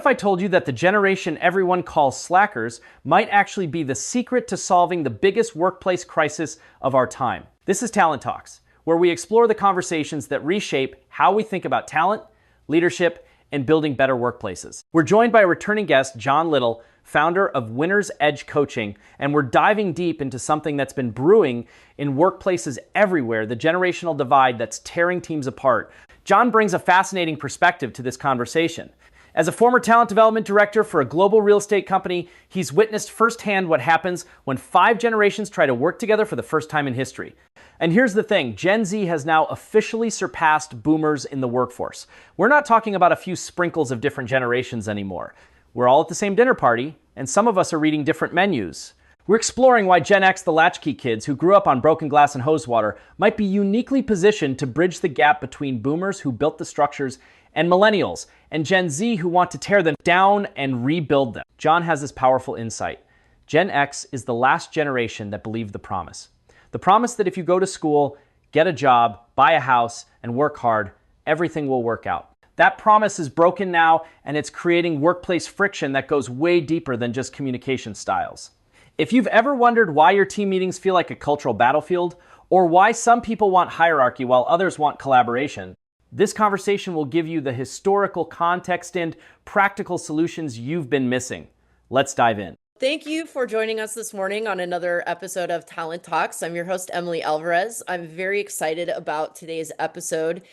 if I told you that the generation everyone calls slackers might actually be the secret to solving the biggest workplace crisis of our time? This is Talent Talks, where we explore the conversations that reshape how we think about talent, leadership, and building better workplaces. We're joined by a returning guest, John Little, founder of Winner's Edge Coaching, and we're diving deep into something that's been brewing in workplaces everywhere, the generational divide that's tearing teams apart. John brings a fascinating perspective to this conversation. As a former talent development director for a global real estate company, he's witnessed firsthand what happens when 5 generations try to work together for the first time in history. And here's the thing, Gen Z has now officially surpassed boomers in the workforce. We're not talking about a few sprinkles of different generations anymore. We're all at the same dinner party, and some of us are reading different menus. We're exploring why Gen X, the latchkey kids who grew up on broken glass and hose water, might be uniquely positioned to bridge the gap between boomers who built the structures and millennials, and Gen Z who want to tear them down and rebuild them. John has this powerful insight. Gen X is the last generation that believed the promise. The promise that if you go to school, get a job, buy a house, and work hard, everything will work out. That promise is broken now, and it's creating workplace friction that goes way deeper than just communication styles. If you've ever wondered why your team meetings feel like a cultural battlefield, or why some people want hierarchy while others want collaboration, this conversation will give you the historical context and practical solutions you've been missing. Let's dive in. Thank you for joining us this morning on another episode of Talent Talks. I'm your host, Emily Alvarez. I'm very excited about today's episode.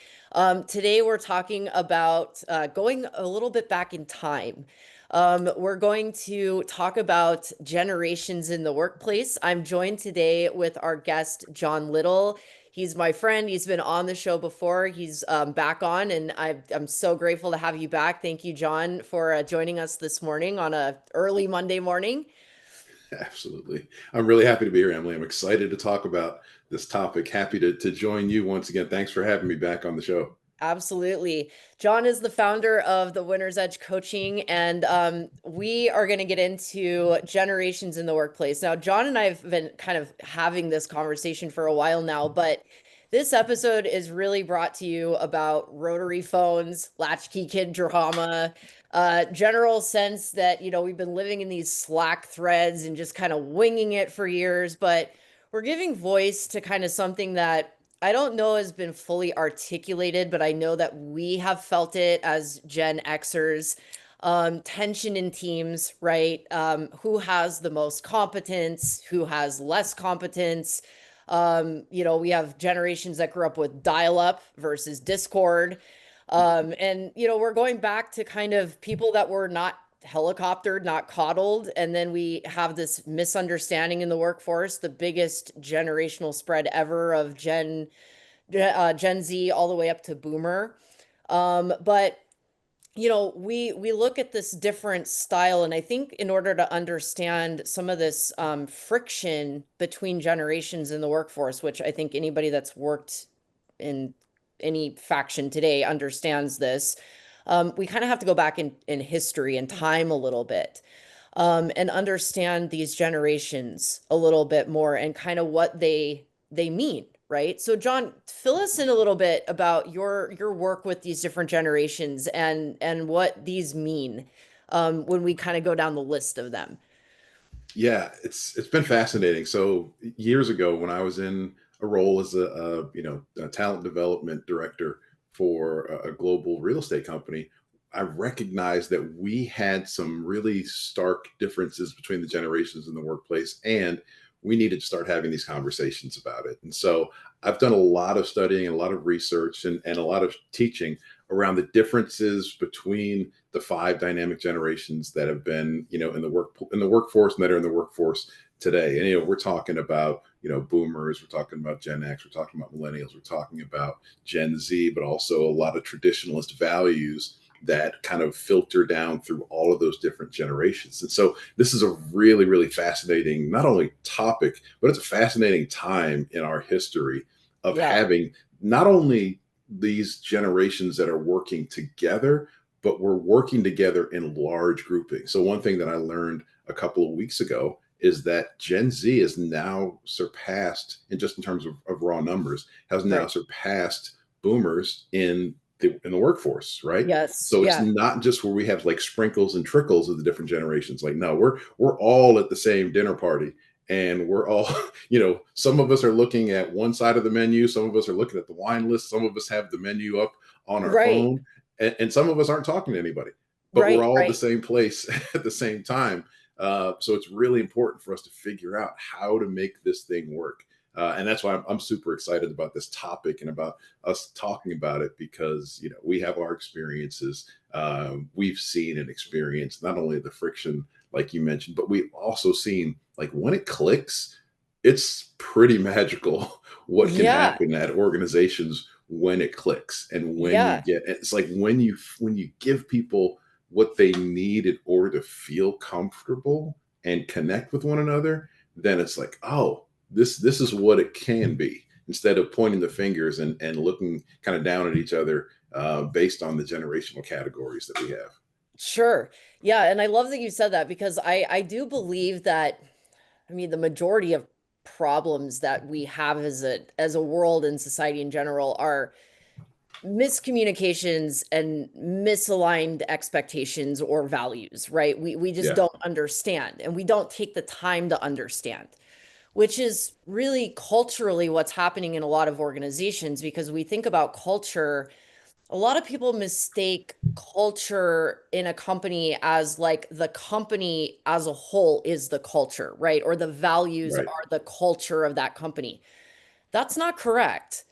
Today, we're talking about going a little bit back in time. We're going to talk about generations in the workplace. I'm joined today with our guest, John Little. He's my friend. He's been on the show before. He's back on, and I'm so grateful to have you back. Thank you, John, for joining us this morning on a early Monday morning. Absolutely. I'm really happy to be here, Emily. I'm excited to talk about this topic. Happy to join you once again. Thanks for having me back on the show. Absolutely. John is the founder of the Winner's Edge Coaching, and we are going to get into generations in the workplace. Now, John and I have been kind of having this conversation for a while now, but this episode is really brought to you about rotary phones, latchkey kid drama, general sense that, we've been living in these Slack threads and just kind of winging it for years, but we're giving voice to kind of something that I don't know has been fully articulated, but I know that we have felt it as Gen Xers. Tension in teams, right? Who has the most competence? Who has less competence? We have generations that grew up with dial-up versus Discord. We're going back to kind of people that were not helicoptered, not coddled. And then we have this misunderstanding in the workforce, the biggest generational spread ever of Gen Z all the way up to boomer. But we look at this different style, and I think in order to understand some of this friction between generations in the workforce, which I think anybody that's worked in any faction today understands this, we kind of have to go back in history and time a little bit, and understand these generations a little bit more and kind of what they mean, right? So John, fill us in a little bit about your work with these different generations and what these mean, when we kind of go down the list of them. Yeah, it's been fascinating. So years ago, when I was in a role as a talent development director for a global real estate company, I recognized that we had some really stark differences between the generations in the workplace, and we needed to start having these conversations about it. And so I've done a lot of studying and a lot of research and a lot of teaching around the differences between the 5 dynamic generations that have been, in the workforce and that are in the workforce today. And, we're talking about, boomers, we're talking about Gen X, we're talking about millennials, we're talking about Gen Z, but also a lot of traditionalist values that kind of filter down through all of those different generations. And so this is a really, really fascinating, not only topic, but it's a fascinating time in our history of having not only these generations that are working together, but we're working together in large groupings. So one thing that I learned a couple of weeks ago is that Gen Z is now surpassed, in terms of raw numbers, has now surpassed boomers in in the workforce, right? Yes. So it's Yeah. not just where we have like sprinkles and trickles of the different generations. Like, no, we're all at the same dinner party, and we're all, some of us are looking at one side of the menu, some of us are looking at the wine list, some of us have the menu up on our Right. phone, and some of us aren't talking to anybody, but we're Right. all at the Right. same place at the same time. So it's really important for us to figure out how to make this thing work. And that's why I'm super excited about this topic and about us talking about it, because we have our experiences. We've seen and experienced not only the friction like you mentioned, but we've also seen, like, when it clicks, it's pretty magical what can Yeah. happen at organizations when it clicks. And when you Yeah. get, it's like when you give people what they need in order to feel comfortable and connect with one another, then it's like, oh, this is what it can be, instead of pointing the fingers and looking kind of down at each other, based on the generational categories that we have. Sure. Yeah. And I love that you said that, because I do believe that, I mean, the majority of problems that we have as a world and society in general are miscommunications and misaligned expectations or values, right? We just Yeah. don't understand, and we don't take the time to understand, which is really culturally what's happening in a lot of organizations. Because we think about culture, a lot of people mistake culture in a company as like the company as a whole is the culture, right? Or the values Right. are the culture of that company. That's not correct.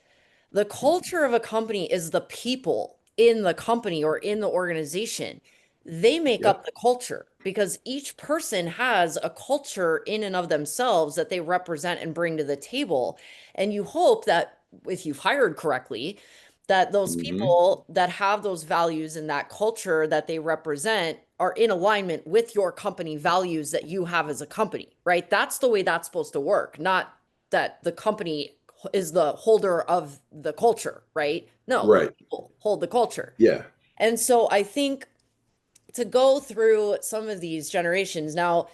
The culture of a company is the people in the company or in the organization. They make Yep. up the culture, because each person has a culture in and of themselves that they represent and bring to the table. And you hope that if you've hired correctly, that those Hmm. people that have those values and that culture that they represent are in alignment with your company values that you have as a company, right? That's the way that's supposed to work, not that the company is the holder of the culture, right? No, the Right. people hold the culture. Yeah. And so I think to go through some of these generations now,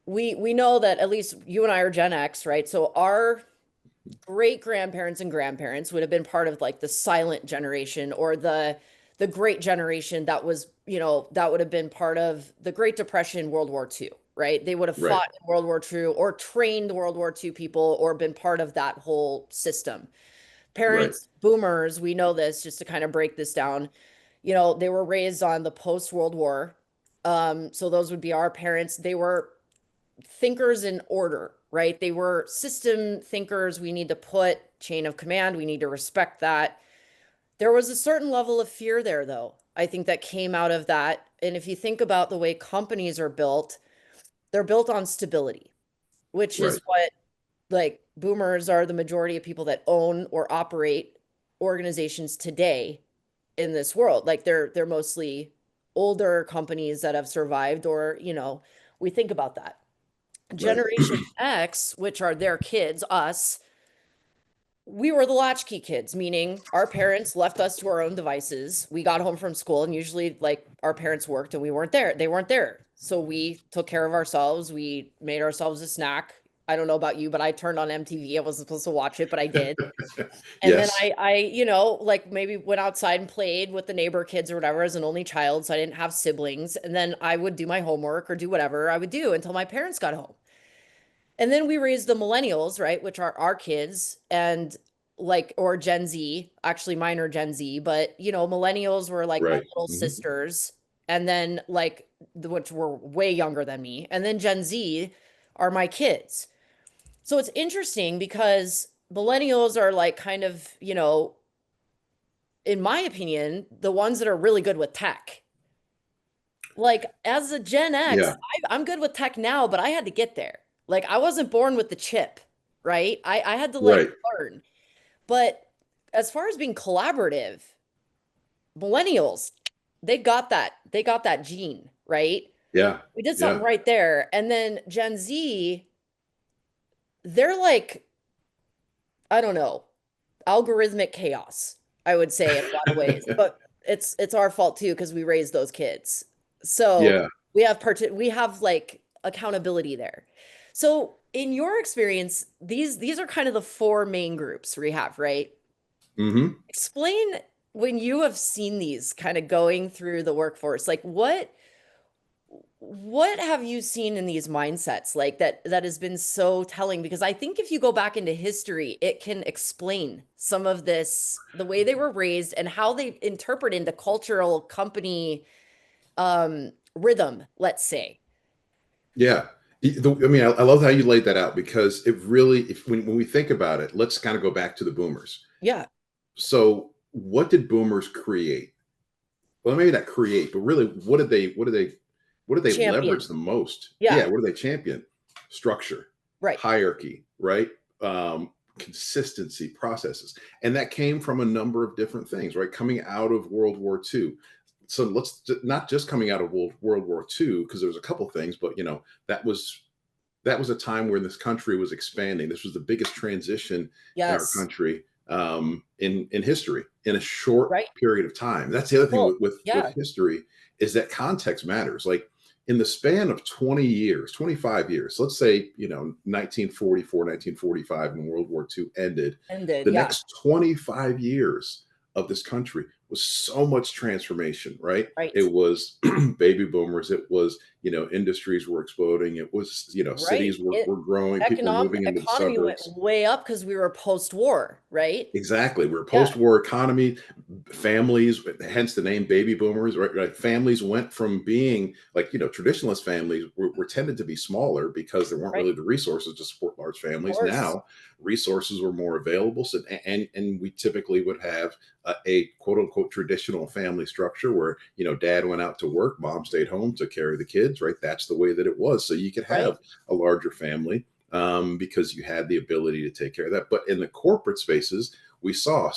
we know that at least you and I are Gen X, right? So our great grandparents and grandparents would have been part of like the silent generation, or the great generation that was, that would have been part of the Great Depression, World War II, right? They would have Right. fought in World War II or trained World War II people or been part of that whole system. Right. Parents, boomers, we know this, just to kind of break this down, they were raised on the post World War. So those would be our parents. They were thinkers in order, right? They were system thinkers. We need to put chain of command, we need to respect that. There was a certain level of fear there, though, I think, that came out of that. And if you think about the way companies are built, they're built on stability, which is Right. what, like, boomers are the majority of people that own or operate organizations today in this world. Like, they're mostly older companies that have survived, or, we think about that. Right. Generation X, which are their kids, us, we were the latchkey kids, meaning our parents left us to our own devices. We got home from school, and usually, like, our parents worked and we weren't there. They weren't there. So we took care of ourselves. We made ourselves a snack. I don't know about you, but I turned on MTV. I wasn't supposed to watch it, but I did. And then Yes. like, maybe went outside and played with the neighbor kids or whatever as an only child. So I didn't have siblings. And then I would do my homework or do whatever I would do until my parents got home. And then we raised the millennials, right, which are our kids, and like, or Gen Z. Actually, mine are Gen Z, but millennials were like my Right. little Hmm. sisters, and then like which were way younger than me, and then Gen Z are my kids. So it's interesting because millennials are like kind of, in my opinion, the ones that are really good with tech. Like, as a Gen X, Yeah. I'm good with tech now, but I had to get there. Like, I wasn't born with the chip, right? I had to like Right. learn. But as far as being collaborative, millennials, they got that gene, right? Yeah. We did something Yeah. right there. And then Gen Z, they're like, I don't know, algorithmic chaos, I would say, in a lot of ways. But it's our fault too, because we raised those kids. So Yeah. we have like accountability there. So in your experience, these are kind of the four main groups we have, right? Hmm. Explain when you have seen these kind of going through the workforce, like what have you seen in these mindsets like that has been so telling? Because I think if you go back into history, it can explain some of this, the way they were raised and how they interpret into cultural company rhythm, let's say. Yeah. I mean, I love how you laid that out because it really, if when we think about it, let's kind of go back to the boomers. Yeah. So, what did boomers create? Well, maybe not create, but really, what did they leverage Champion. the most? Yeah. Yeah, what do they champion? Structure, Right. hierarchy, right? Consistency, processes, and that came from a number of different things, right? Coming out of World War II. So not just coming out of World War II, because there was a couple things, but that was that was a time where this country was expanding. This was the biggest transition in our Yes. country in history in a short Right. period of time. That's the other thing Well, with yeah. history is that context matters. Like in the span of 20 years, 25 years, let's say 1944, 1945, when World War II ended, Ended. the Yeah. next 25 years of this country was so much transformation, right? Right. It was baby boomers. It was industries were exploding. It was Right. cities were growing. People were moving into the Economy went suburbs. way up because we were post-war, right? Exactly. We're a Yeah. post-war economy. Families, hence the name baby boomers, right? Right. Families went from being like, traditionalist families were tended to be smaller because there weren't Right. really the resources to support large Of families. course. Now, resources were more available. So, and we typically would have a quote unquote traditional family structure where, dad went out to work, mom stayed home to carry the kids, right? That's the way that it was. So you could Right. have a larger family because you had the ability to take care of that. But in the corporate spaces, we saw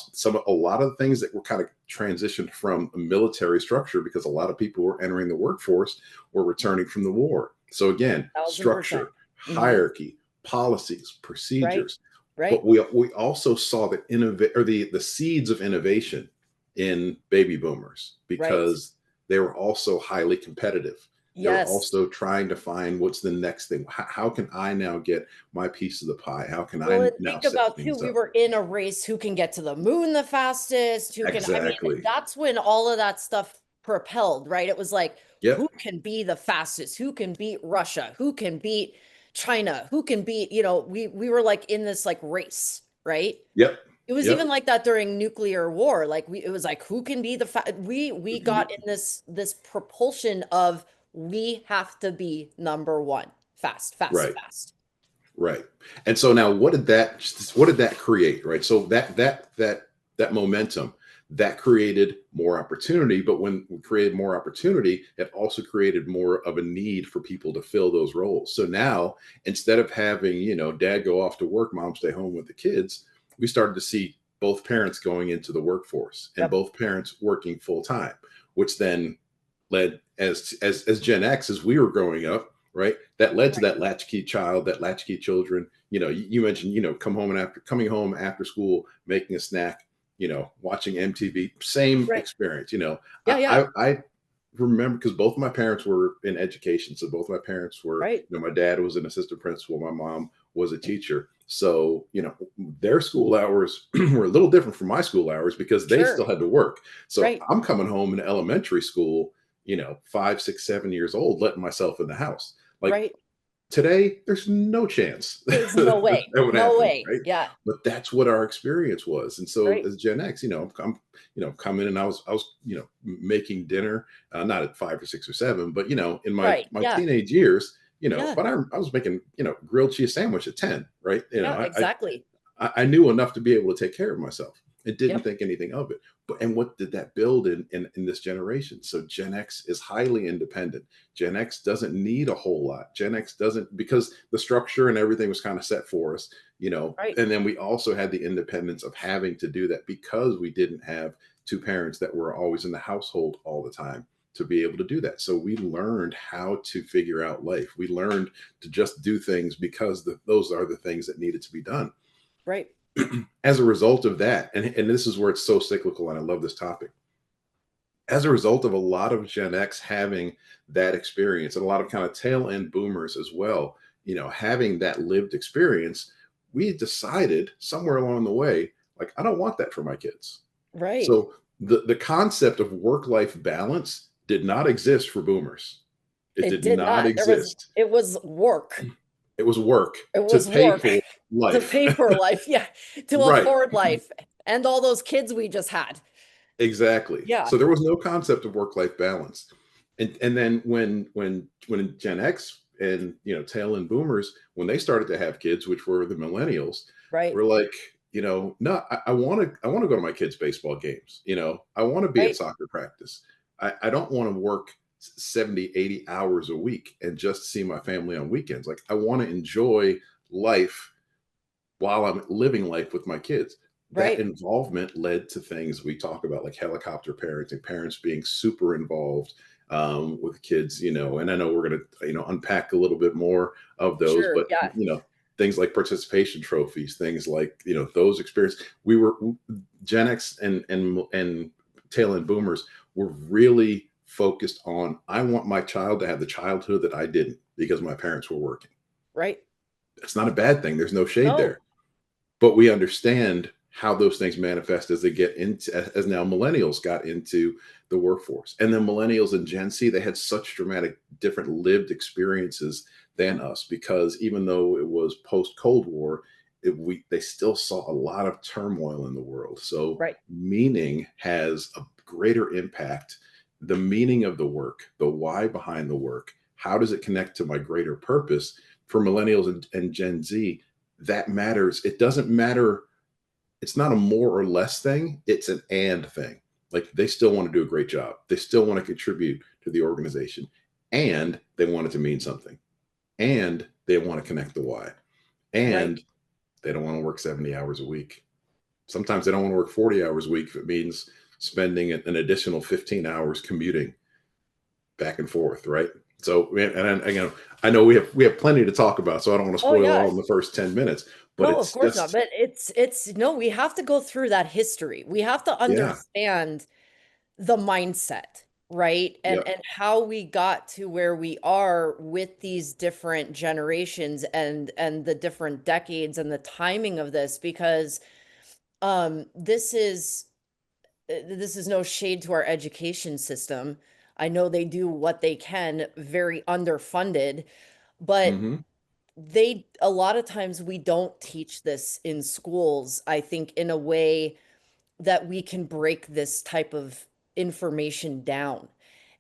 a lot of the things that were kind of transitioned from a military structure because a lot of people were entering the workforce were returning from the war. So again, 1000%. structure, Hmm. hierarchy, policies, Right. procedures. Right. But we also saw the seeds of innovation in baby boomers Right. because they were also highly competitive. They're Yes. also trying to find what's the next thing. How can I now get my piece of the pie? How can Well, I and now think set about too, things we up? were in a race who can get to the moon the fastest, who can, I mean, Exactly. that's when all of that stuff propelled, right? It was like, who Yep. can be the fastest? Who can beat Russia? Who can beat China? Who can beat, we were like in this like race, right? Yep. It was even Yep. like that during nuclear war. Like it was like who can be the we Who can be got in this propulsion of we have to be number one. Fast, fast, right. fast. Right. And so now what did that create? Right. So that momentum that created more opportunity. But when we created more opportunity, it also created more of a need for people to fill those roles. So now instead of having, dad go off to work, mom stay home with the kids, we started to see both parents going into the workforce and Yep. both parents working full time, which then led as Gen X as we were growing up, right? That led to Right. that latchkey child, that latchkey children. You mentioned, coming home after school, making a snack, watching MTV, same Right. experience. Yeah, yeah. I remember because both of my parents were in education. So both of my parents were, Right. my dad was an assistant principal, my mom was a teacher. So, their school hours were a little different from my school hours because they Sure. still had to work. So Right. I'm coming home in elementary school, 5, 6, 7 years old, letting myself in the house. Like Right. today, there's no chance There's no that way. would No happen, way. right? Yeah. But that's what our experience was. And so Right. as Gen X, I'm coming and I was making dinner, not at 5 or 6 or 7, but in my Right. my Yeah. teenage years, Yeah. but I was making grilled cheese sandwich at 10, right? Yeah. Exactly. I knew enough to be able to take care of myself and didn't Yep. think anything of it. And what did that build in this generation? So Gen X is highly independent. Gen X doesn't need a whole lot. Gen X doesn't, because the structure and everything was kind of set for us, Right. and then we also had the independence of having to do that because we didn't have two parents that were always in the household all the time to be able to do that. So we learned how to figure out life. We learned to just do things because those are the things that needed to be done. Right. As a result of that, and this is where it's so cyclical, and I love this topic. As a result of a lot of Gen X having that experience, and a lot of kind of tail end boomers as well, having that lived experience, we decided somewhere along the way, like, I don't want that for my kids. Right. So The concept of work-life balance did not exist for boomers. It It did did not not. exist. It was work. It was work It to was pay work for to life. pay for life. Yeah. To Right. afford life and all those kids we just had. Exactly. Yeah. So there was no concept of work-life balance. And then when Gen X and tail end boomers, when they started to have kids, which were the millennials, Right. were like, no, I want to go to my kids' baseball games. I want to be at Right. soccer practice. I don't want to work 70, 80 hours a week and just see my family on weekends. Like I want to enjoy life while I'm living life with my kids. That Right. involvement led to things we talk about, like helicopter parenting, parents being super involved with kids, and I know we're going to, unpack a little bit more of those, Sure. but, Yeah. things like participation trophies, things like, those experiences. We were Gen X and tail end boomers were really focused on, I want my child to have the childhood that I didn't because my parents were working. Right. It's not a bad thing. There's no shade No. there, but we understand how those things manifest as they get into, as now millennials got into the workforce. And then millennials and Gen Z, they had such dramatic different lived experiences than us, because even though it was post Cold War, they still saw a lot of turmoil in the world. So Right. meaning has a greater impact. The meaning of the work, the why behind the work, how does it connect to my greater purpose? For millennials and Gen Z, that matters. It doesn't matter. It's not a more or less thing. It's an and thing. Like they still want to do a great job. They still want to contribute to the organization, and they want it to mean something, and they want to connect the why, Right. and they don't want to work 70 hours a week. Sometimes they don't want to work 40 hours a week if it means spending an additional 15 hours commuting back and forth, right? So, and again, I know we have plenty to talk about, so I don't want to Oh spoil it yeah. all in the first 10 minutes. But No, of it's course not. just, But it's no, we have to go through that history. We have to yeah, understand the mindset, right? yep, And how we got to where we are with these different generations and the different decades and the timing of this, because this is no shade to our education system. I know they do what they can, very underfunded, but hmm, they a lot of times we don't teach this in schools, I think, in a way that we can break this type of information down.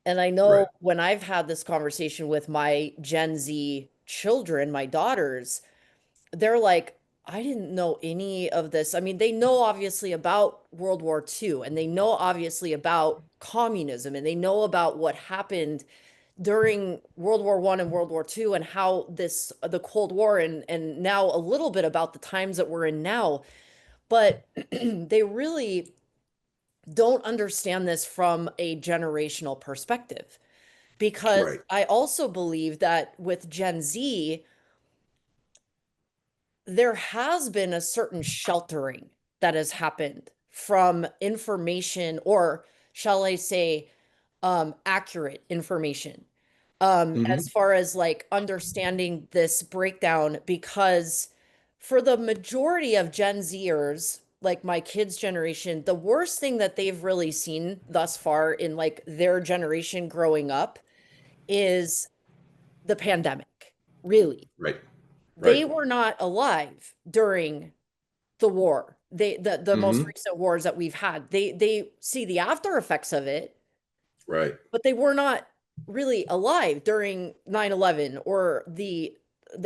And I right, know when I've had this conversation with my Gen Z children, my daughters, they're like, I didn't know any of this. I mean, they know obviously about World War II, and they know obviously about communism, and they know about what happened during World War I and World War II, and how the Cold War, and now a little bit about the times that we're in now. But they really don't understand this from a generational perspective, because right, I also believe that with Gen Z, there has been a certain sheltering that has happened from information, or shall I say, accurate information, as hmm, far as like understanding this breakdown, because for the majority of Gen Zers, like my kids' generation, the worst thing that they've really seen thus far in like their generation growing up is the pandemic. Really. right, right, They were not alive during the war. The most hmm, recent wars that we've had. They see the after effects of it, right, but they were not really alive during 9/11 or the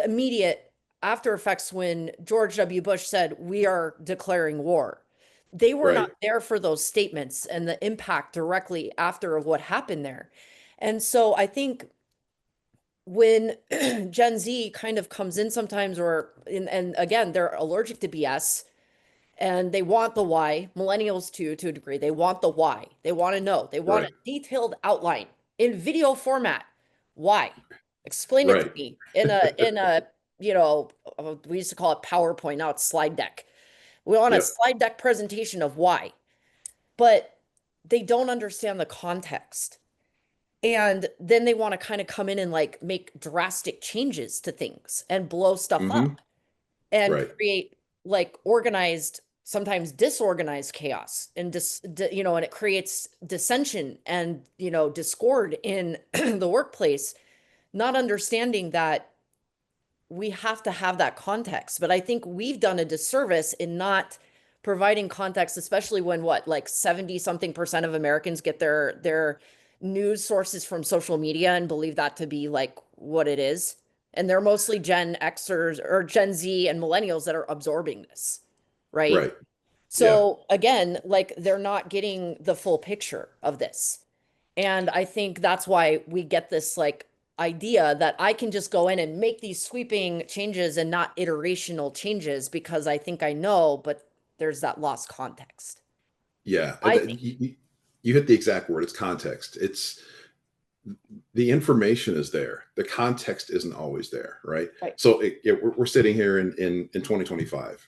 immediate after effects when George W. Bush said, "We are declaring war." They were right, not there for those statements and the impact directly after of what happened there. And so I think when Gen Z kind of comes in sometimes, and again, they're allergic to BS, and they want the why. Millennials too, to a degree, they want the why. They want to know. They want a right, detailed outline in video format. Why? Explain it to right, me in a we used to call it PowerPoint. Now it's slide deck. We want a yep, slide deck presentation of why, but they don't understand the context. And then they want to kind of come in and like make drastic changes to things and blow stuff hmm, up and right, create like organized sometimes disorganized chaos and and it creates dissension and, discord in the workplace, not understanding that we have to have that context. But I think we've done a disservice in not providing context, especially when like 70 something percent of Americans get their news sources from social media and believe that to be like what it is. And they're mostly Gen Xers or Gen Z and millennials that are absorbing this, right? Right. Yeah. So again, like they're not getting the full picture of this. And I think that's why we get this like idea that I can just go in and make these sweeping changes and not iterational changes because I think I know, but there's that lost context. Yeah. I think. You hit the exact word. It's context. It's the information is there. The context isn't always there. Right. Right. So we're sitting here in 2025,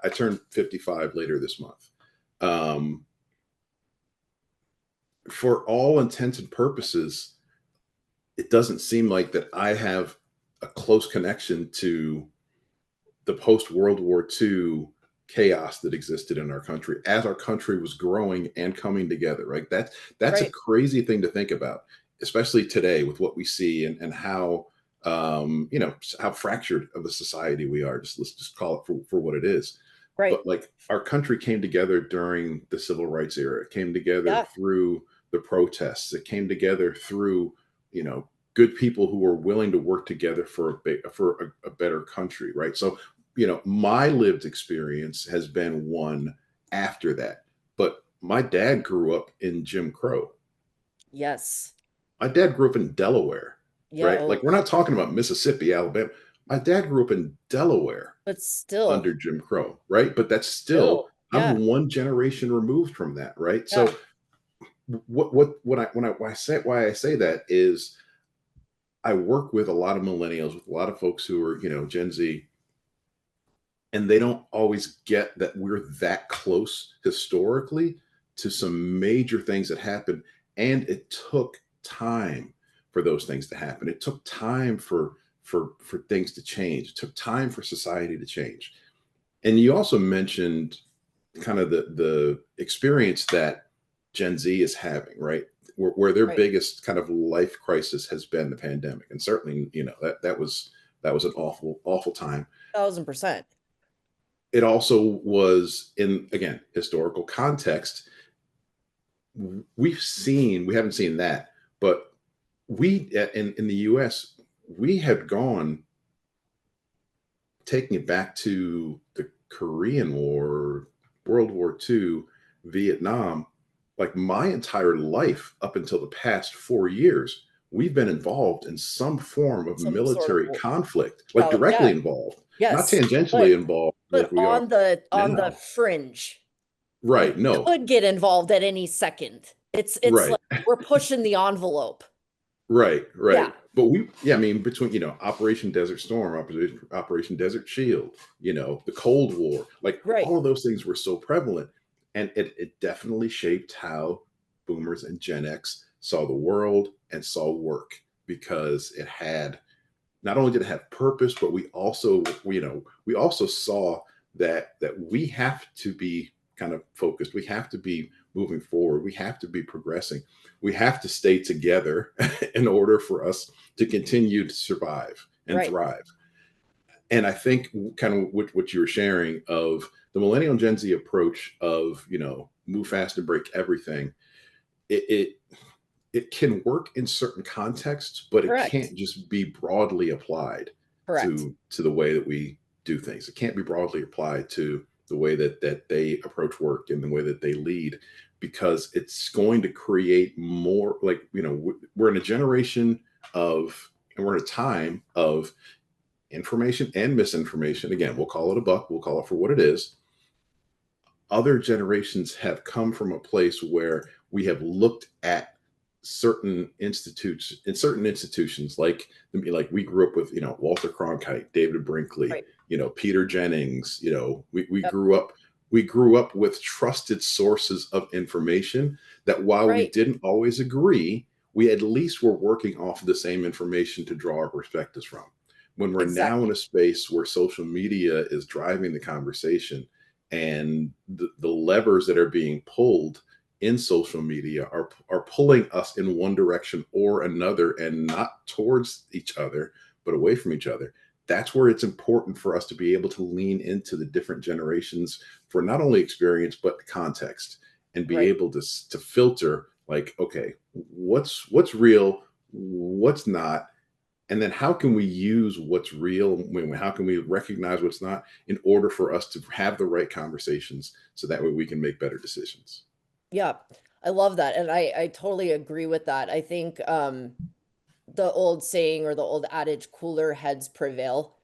I turned 55 later this month. For all intents and purposes, it doesn't seem like that I have a close connection to the post World War II chaos that existed in our country as our country was growing and coming together. Right. That's a Right. crazy thing to think about, especially today with what we see and how how fractured of a society we are. Let's just call it for what it is. Right. But like our country came together during the civil rights era. It came together Yeah. through the protests. It came together through, good people who were willing to work together for a better country, right? So, my lived experience has been one after that. But my dad grew up in Jim Crow. Yes. My dad grew up in Delaware, Yeah. right? Like we're not talking about Mississippi, Alabama. My dad grew up in Delaware But still, under Jim Crow, right? But that's still yeah. I'm one generation removed from that, right? Yeah. So why I say that is I work with a lot of millennials, with a lot of folks who are, Gen Z, and they don't always get that we're that close historically to some major things that happened. And it took time for those things to happen. It took time for things to change. It took time for society to change. And you also mentioned kind of the experience that Gen Z is having, right? Where their Right. biggest kind of life crisis has been the pandemic. And certainly, that was an awful time. 1000%. It also was in, again, historical context. We haven't seen that, but in the US, we had gone taking it back to the Korean War, World War II, Vietnam. Like my entire life up until the past 4 years, we've been involved in some form of Some sort of military conflict, like well, yeah. directly involved, not Yes. tangentially involved like But we are on the now. fringe. Right. It No. could get involved at any second. It's Right. like we're pushing the envelope. Right. Yeah. Right. But I mean, between, Operation Desert Storm, Operation Desert Shield, the Cold War, like Right. all of those things were so prevalent. And it definitely shaped how boomers and Gen X saw the world and saw work, because it had, not only did it have purpose, but we also saw that we have to be kind of focused. We have to be moving forward. We have to be progressing. We have to stay together in order for us to continue to survive and Right. thrive. And I think kind of what you were sharing of the millennial and Gen Z approach of, move fast and break everything. It can work in certain contexts, but it Correct. can't just be broadly applied Correct. to the way that we do things. It can't be broadly applied to the way that they approach work and the way that they lead, because it's going to create more, like, we're in a generation and we're in a time of information and misinformation. Again, we'll call it a buck. We'll call it for what it is. Other generations have come from a place where we have looked at certain institutions like we grew up with, Walter Cronkite, David Brinkley, Right. Peter Jennings. We Yep. grew up with trusted sources of information that, while we Right. didn't always agree, we at least were working off of the same information to draw our perspectives from. When we're now in Exactly. a space where social media is driving the conversation, and the levers that are being pulled in social media are pulling us in one direction or another, and not towards each other, but away from each other. That's where it's important for us to be able to lean into the different generations for not only experience but context, and be Right. able to filter, like, okay, what's real, what's not, and then how can we use what's real, how can we recognize what's not, in order for us to have the right conversations, so that way we can make better decisions. Yeah. I love that. And I totally agree with that. I think the old saying or the old adage, cooler heads prevail,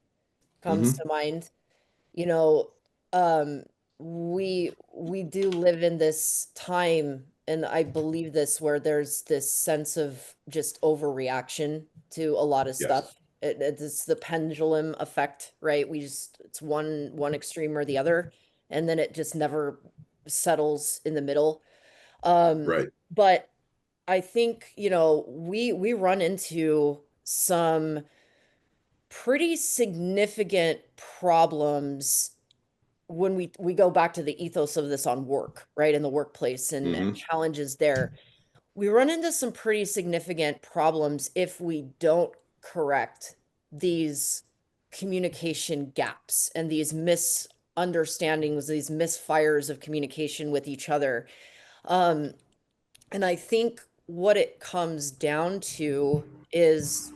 comes Hmm. to mind. You know, um, we do live in this time, and I believe this, where there's this sense of just overreaction to a lot of Yes. stuff. It's the pendulum effect, right? It's one extreme or the other, and then it just never settles in the middle. Right. But I think, we run into some pretty significant problems when we go back to the ethos of this on work, right? In the workplace and Hmm. challenges there. We run into some pretty significant problems if we don't correct these communication gaps and these misunderstandings, these misfires of communication with each other. Um, and I think what it comes down to is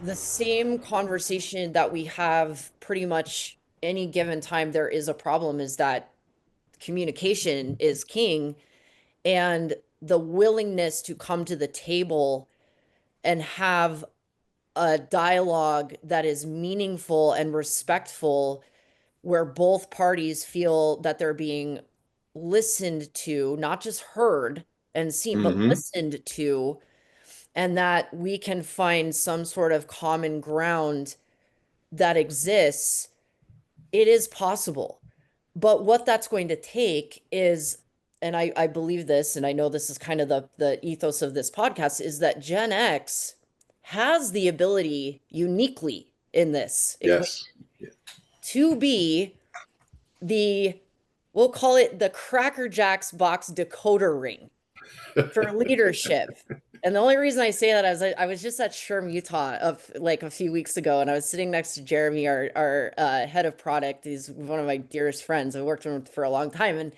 the same conversation that we have pretty much any given time there is a problem, is that communication is king, and the willingness to come to the table and have a dialogue that is meaningful and respectful, where both parties feel that they're being listened to, not just heard and seen, but Hmm. listened to, and that we can find some sort of common ground that exists. It is possible. But what that's going to take is, and I believe this, and I know this is kind of the ethos of this podcast, is that Gen X has the ability uniquely in this equation Yes. Yeah. to be the, we'll call it the Cracker Jacks box decoder ring for leadership. And the only reason I say that is I was just at Sherm, Utah, of like a few weeks ago, and I was sitting next to Jeremy, our head of product. He's one of my dearest friends. I worked with him for a long time, and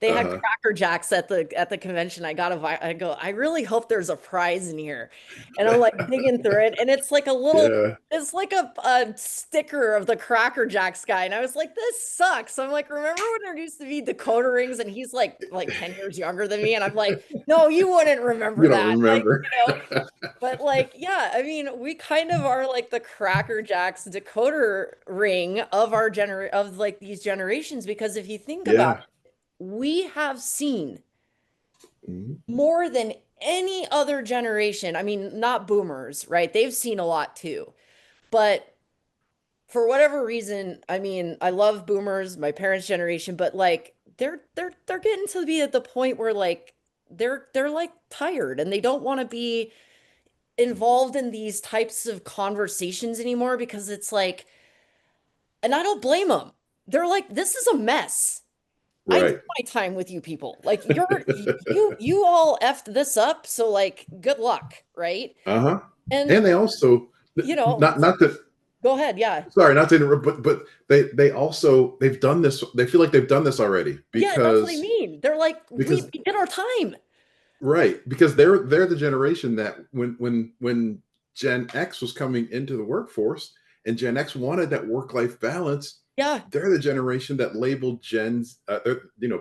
they had Uh-huh. Cracker Jacks at the convention. I go, I really hope there's a prize in here, and I'm like digging through it, and it's like a little. Yeah. It's like a sticker of the Cracker Jacks guy. And I was like, this sucks. I'm like, remember when there used to be decoder rings, and he's like 10 years younger than me? And I'm like, no, you wouldn't remember You don't that. Like, remember. but like, yeah, I mean, we kind of are like the Cracker Jacks decoder ring of of like these generations, because if you think about Yeah. it, we have seen Mhm. more than any other generation. I mean, not boomers, right? They've seen a lot too. But for whatever reason, I mean, I love boomers, my parents' generation, but like they're getting to be at the point where like they're like tired, and they don't want to be involved in these types of conversations anymore, because it's like, and I don't blame them. They're like, this is a mess. I need Right. my time with you people. Like you all effed this up, so like good luck, right? Uh-huh. And And they also, you know, not that, go ahead, yeah. sorry, not to interrupt, but they also, they've done this, they feel like they've done this already, Yeah, that's what I because mean. They're like, because we did our time. right, because they're the generation that when Gen X was coming into the workforce, and Gen X wanted that work-life balance, Yeah, they're the generation that labeled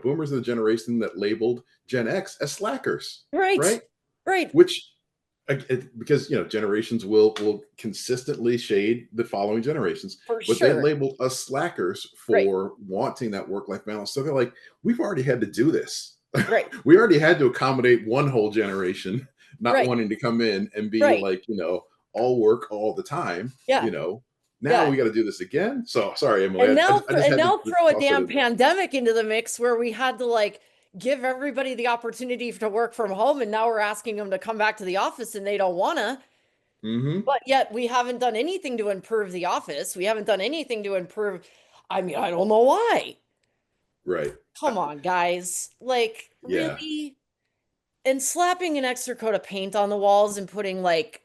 boomers are the generation that labeled Gen X as slackers, right. right? Right. Which, because generations will consistently shade the following generations, For but they sure. labeled us slackers Right. for wanting that work-life balance. So they're like, we've already had to do this. Right. We already had to accommodate one whole generation not Right. wanting to come in and be Right. like, all work all the time. Yeah. you know Now Yeah. we got to do this again. So sorry, Emily, And I just had now to throw a toss that damn in there. pandemic into the mix, where we had to like give everybody the opportunity to work from home, and now we're asking them to come back to the office and they don't want to. Hmm. But yet we haven't done anything to improve the office. We haven't done anything to improve. I mean, I don't know why. Right. Come on, guys. Like, Yeah, really? And slapping an extra coat of paint on the walls and putting like,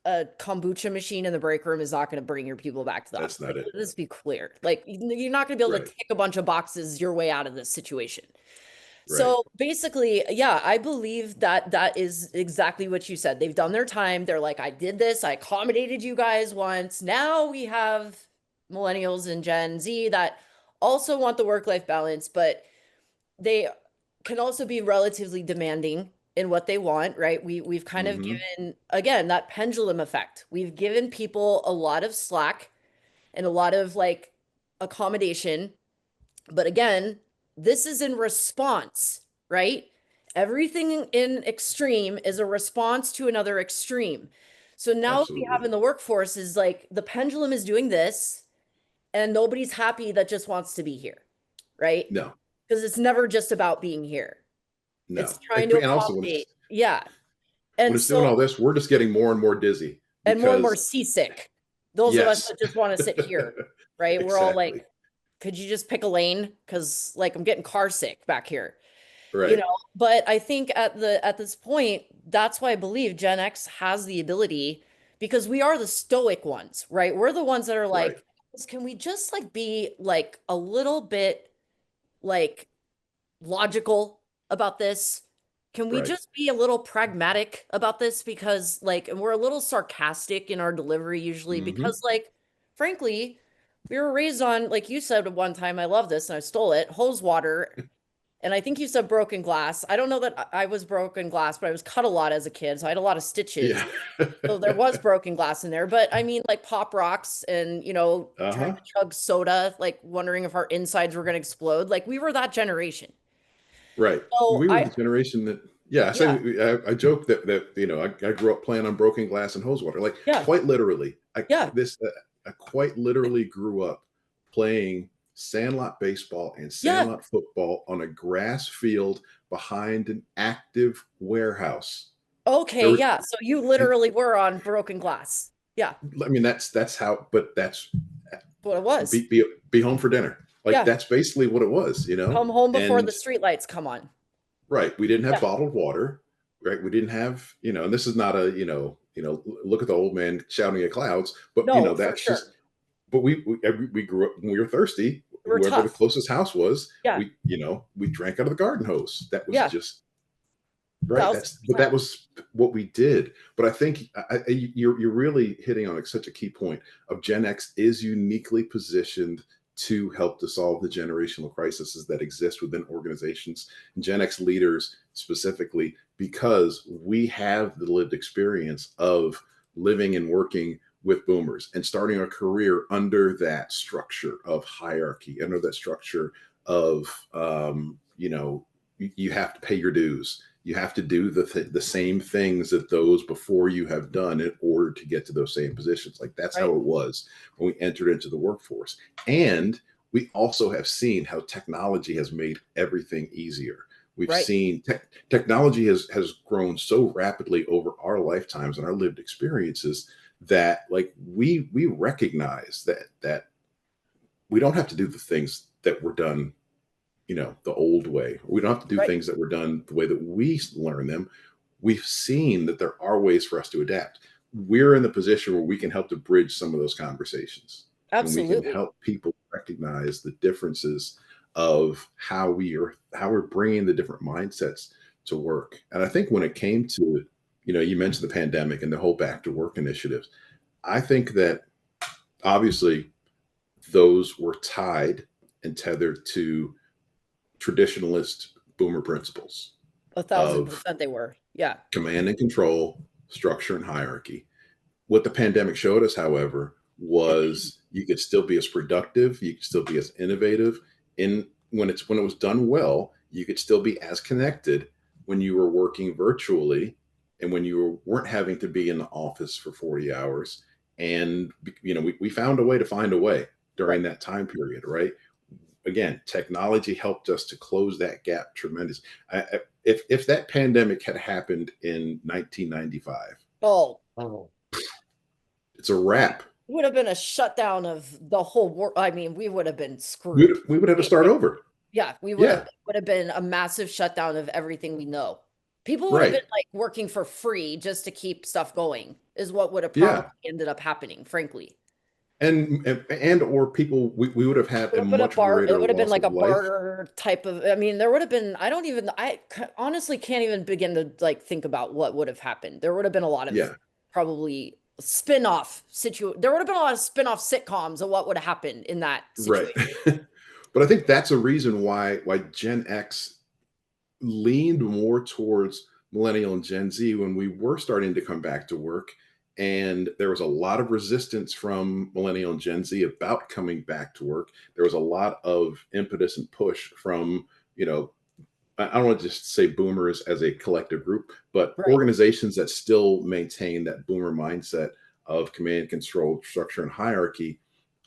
a kombucha machine in the break room is not going to bring your people back to the that's office. Like, not it. let's be clear. Like, you're not going to be able to Right. tick a bunch of boxes your way out of this situation. Right. So basically, yeah, I believe that that is exactly what you said. They've done their time. They're like, I did this. I accommodated you guys once. Now we have millennials and Gen Z that also want the work-life balance, but they can also be relatively demanding in what they want, right? We've kind of Hmm. given, again, that pendulum effect. We've given people a lot of slack and a lot of like accommodation, but again, this is in response, right? Everything in extreme is a response to another extreme. So now what we have Absolutely. in the workforce is like the pendulum is doing this and nobody's happy that just wants to be here, right? No, Because it's never just about being here. It's no. trying to And also accommodate. Yeah. when And it's doing so, all this, we're just getting more and more dizzy and more because seasick. Those of us yes, that just want to sit here, right? We're all like, exactly. could you just pick a lane? Because like I'm getting car sick back here, Right. But I think at this point, that's why I believe Gen X has the ability because we are the stoic ones, right? We're the ones that are Right. like, can we just like be like a little bit like logical about this? Can we Right. just be a little pragmatic about this? Because, like, and we're a little sarcastic in our delivery usually, Hmm. because, like, frankly, we were raised on, like you said at one time, I love this and I stole it, hose water. And I think you said broken glass. I don't know that I was broken glass, but I was cut a lot as a kid. So I had a lot of stitches. Yeah. So there was broken glass in there. But I mean, like pop rocks and, trying Uh-huh. to chug soda, like wondering if our insides were going to explode. Like we were that generation. Right. So We were the generation that, yeah, I say, yeah, I joke that I grew up playing on broken glass and hose water. Like yeah, quite literally, yeah, I quite literally grew up playing sandlot baseball and yeah. sandlot football on a grass field behind an active warehouse. There Okay, was, yeah. So you and literally were on broken glass. Yeah, I mean, that's how, but that's what it was. be home for dinner. Like Yeah. that's basically what it was. Come home before the And streetlights come on. right. We didn't have Yeah. bottled water, right? We didn't have, and this is not look at the old man shouting at clouds, but No, for that's just, sure. but we grew up when we were thirsty. We're Whoever the tough. closest house was, Yeah. we drank out of the garden hose. That was Yeah. just right. But 1000%. that was what we did. But I think you're really hitting on such a key point of Gen X is uniquely positioned to help to solve the generational crises that exist within organizations and Gen X leaders specifically because we have the lived experience of living and working with boomers and starting a career under that structure of hierarchy, under that structure of you have to pay your dues. You have to do the same things that those before you have done in order to get to those same positions. Like that's how Right. it was when we entered into the workforce. And we also have seen how technology has made everything easier. We've Right. seen technology has grown so rapidly over our lifetimes and our lived experiences that like we recognize that we don't have to do the things that were done the old way. We don't have to do Right. things that were done the way that we learn them. We've seen that there are ways for us to adapt. We're in the position where we can help to bridge some of those conversations and we can Absolutely. help people recognize the differences of how we're bringing the different mindsets to work. And I think when it came to, you mentioned the pandemic and the whole back to work initiatives. I think that obviously those were tied and tethered to traditionalist boomer principles A thousand of percent they were. Yeah. command and control, structure and hierarchy. What the pandemic showed us, however, was you could still be as productive, you could still be as innovative in when it was done well, you could still be as connected when you were working virtually and when you weren't having to be in the office for 40 hours. And we found a way to find a way Right. during that time period, right? Again, technology helped us to close that gap tremendous. If that pandemic had happened in 1995, Oh. it's a wrap. would have been a shutdown of the whole world. I mean, we would have been We screwed. would, we would have to start over. Yeah, we Yeah, would have been a massive shutdown of everything we know. People would have been right. like working for free just to keep stuff going, is what would have probably Yeah. ended up happening, frankly. And or people, we would have had Would a have been a much bar, it greater would have been loss like of a life. barter type of, I mean, there would have been, honestly can't even begin to like think about what would have happened. There would have been a lot of Yeah, probably spin-off there would have been a lot of spin-off sitcoms of what would have happened in that right. situation. But I think that's a reason why Gen X leaned more towards millennial and Gen Z when we were starting to come back to work. And there was a lot of resistance from millennial and Gen Z about coming back to work. There was a lot of impetus and push from, you know, I don't want to just say boomers as a collective group, but Right, organizations that still maintain that boomer mindset of command and control structure and hierarchy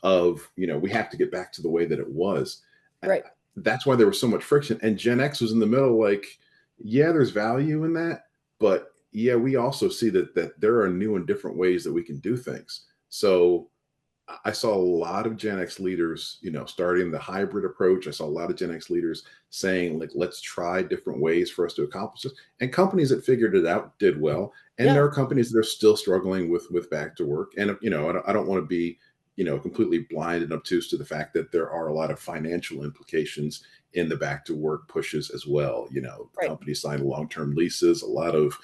of, we have to get back to the way that it was. right. That's why there was so much friction. And Gen X was in the middle, like, yeah, there's value in that, but yeah, we also see that there are new and different ways that we can do things. So I saw a lot of Gen X leaders, starting the hybrid approach. I saw a lot of Gen X leaders saying, like, let's try different ways for us to accomplish this. And companies that figured it out did well. And there Yeah, are companies that are still struggling with back to work. And I don't want to be, completely blind and obtuse to the fact that there are a lot of financial implications in the back to work pushes as well. right. Companies signed long-term leases. A lot of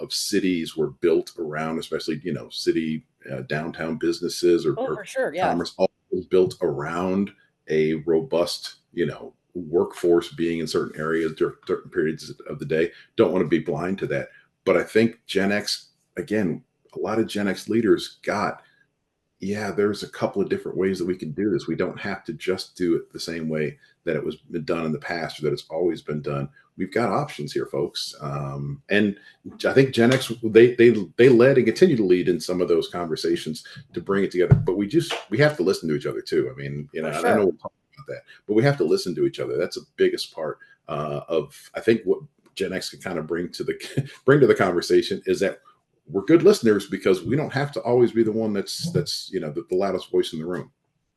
cities were built around, especially city downtown businesses or, Oh, or for sure. Yeah. commerce, all was built around a robust workforce being in certain areas during certain periods of the day. Don't want to be blind to that, but I think Gen X, again, a lot of Gen X leaders got, yeah, there's a couple of different ways that we can do this. We don't have to just do it the same way that it was been done in the past or that it's always been done. We've got options here, folks. And I think Gen X, they led and continue to lead in some of those conversations to bring it together. But we have to listen to each other too. I mean, For I know sure. we're talking about that, but we have to listen to each other. That's the biggest part of, I think, what Gen X can kind of bring to the bring to the conversation is that we're good listeners because we don't have to always be the one that's the loudest voice in the room.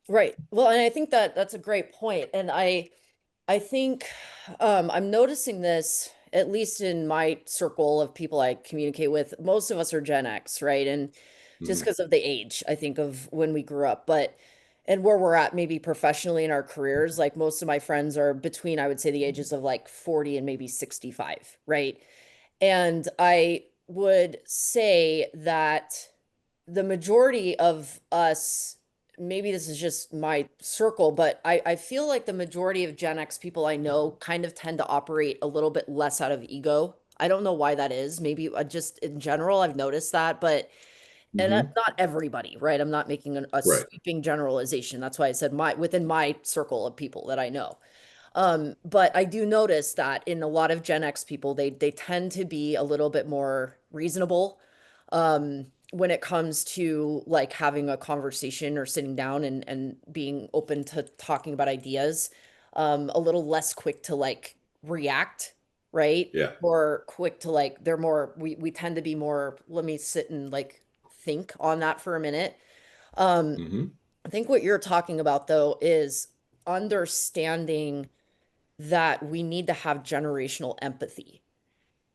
Right. Well, and I think that that's a great point. And I think I'm noticing this, at least in my circle of people I communicate with. Most of us are Gen X, right? And just Mhm. because of the age, I think, of when we grew up, but and where we're at maybe professionally in our careers, like most of my friends are between, I would say, the ages of like 40 and maybe 65, right? And I would say that the majority of us, maybe this is just my circle, but I feel like the majority of Gen X people I know kind of tend to operate a little bit less out of ego. I don't know why that is. Maybe just in general, I've noticed that, but and Mhm. not everybody, right? I'm not making a Right. sweeping generalization. That's why I said within my circle of people that I know. But I do notice that in a lot of Gen X people, they tend to be a little bit more reasonable when it comes to like having a conversation or sitting down and being open to talking about ideas. A little less quick to like react, right? Yeah. Or quick to like we tend to be more, let me sit and like think on that for a minute. Um, Mhm. I think what you're talking about though is understanding that we need to have generational empathy.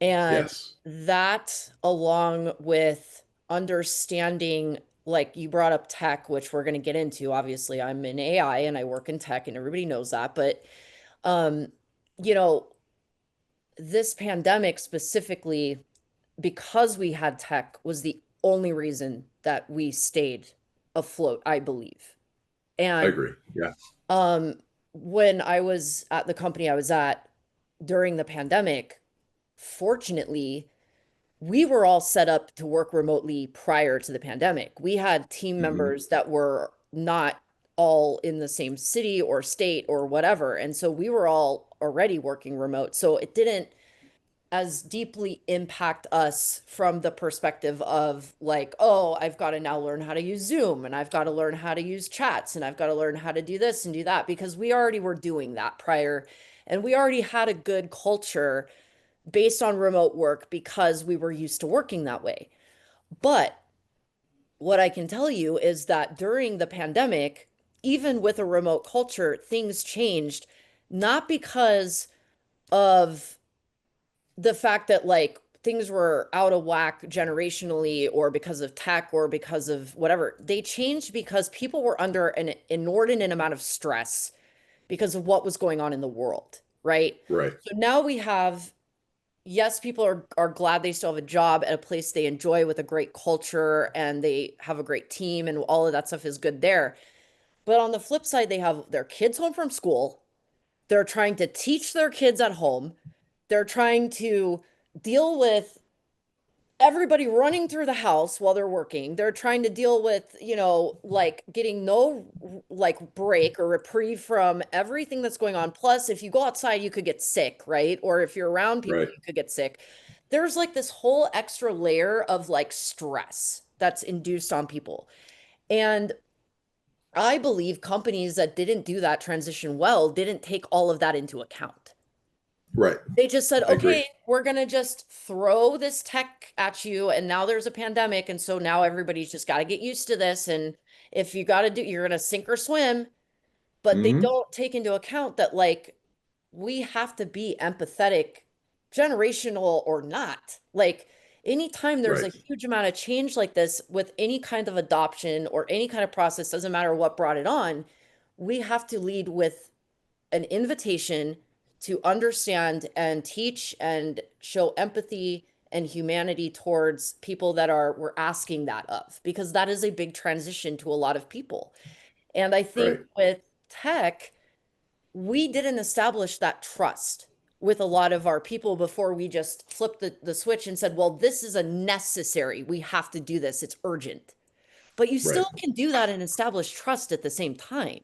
And Yes. that, along with understanding, like you brought up tech, which we're going to get into. Obviously, I'm in AI and I work in tech, and everybody knows that. But, um, you know, this pandemic specifically, because we had tech, was the only reason that we stayed afloat, I believe. I And agree. Yeah. um, when I was at the company I was at during the pandemic, fortunately, we were all set up to work remotely prior to the pandemic. We had team Mhm. members that were not all in the same city or state or whatever. And so we were all already working remote. So it didn't as deeply impact us from the perspective of like, oh, I've got to now learn how to use Zoom and I've got to learn how to use chats and I've got to learn how to do this and do that because we already were doing that prior and we already had a good culture based on remote work because we were used to working that way. But what I can tell you is that during the pandemic, even with a remote culture, things changed, not because of the fact that like things were out of whack generationally or because of tech or because of whatever. They changed because people were under an inordinate amount of stress because of what was going on in the world, right? Right. So now we have, yes, people are glad they still have a job at a place they enjoy with a great culture and they have a great team and all of that stuff is good there. But on the flip side, they have their kids home from school. They're trying to teach their kids at home. They're trying to deal with everybody running through the house while they're working. They're trying to deal with, like getting no like break or reprieve from everything that's going on. Plus, if you go outside, you could get sick, right? Or if you're around people, Right. you could get sick. There's like this whole extra layer of like stress that's induced on people. And I believe companies that didn't do that transition well didn't take all of that into account. Right. They just said, I agree. okay, we're going to just throw this tech at you. And now there's a pandemic. And so now everybody's just got to get used to this. And if you got to do, you're going to sink or swim. But they Hmm. don't take into account that, like, we have to be empathetic, generational or not. Like, anytime there's Right. a huge amount of change like this with any kind of adoption or any kind of process, doesn't matter what brought it on, we have to lead with an invitation to understand and teach and show empathy and humanity towards people that are we're asking that of, because that is a big transition to a lot of people. And I think Right. with tech, we didn't establish that trust with a lot of our people before we just flipped the switch and said, well, this is a necessary, we have to do this, it's urgent. But you Right. still can do that and establish trust at the same time.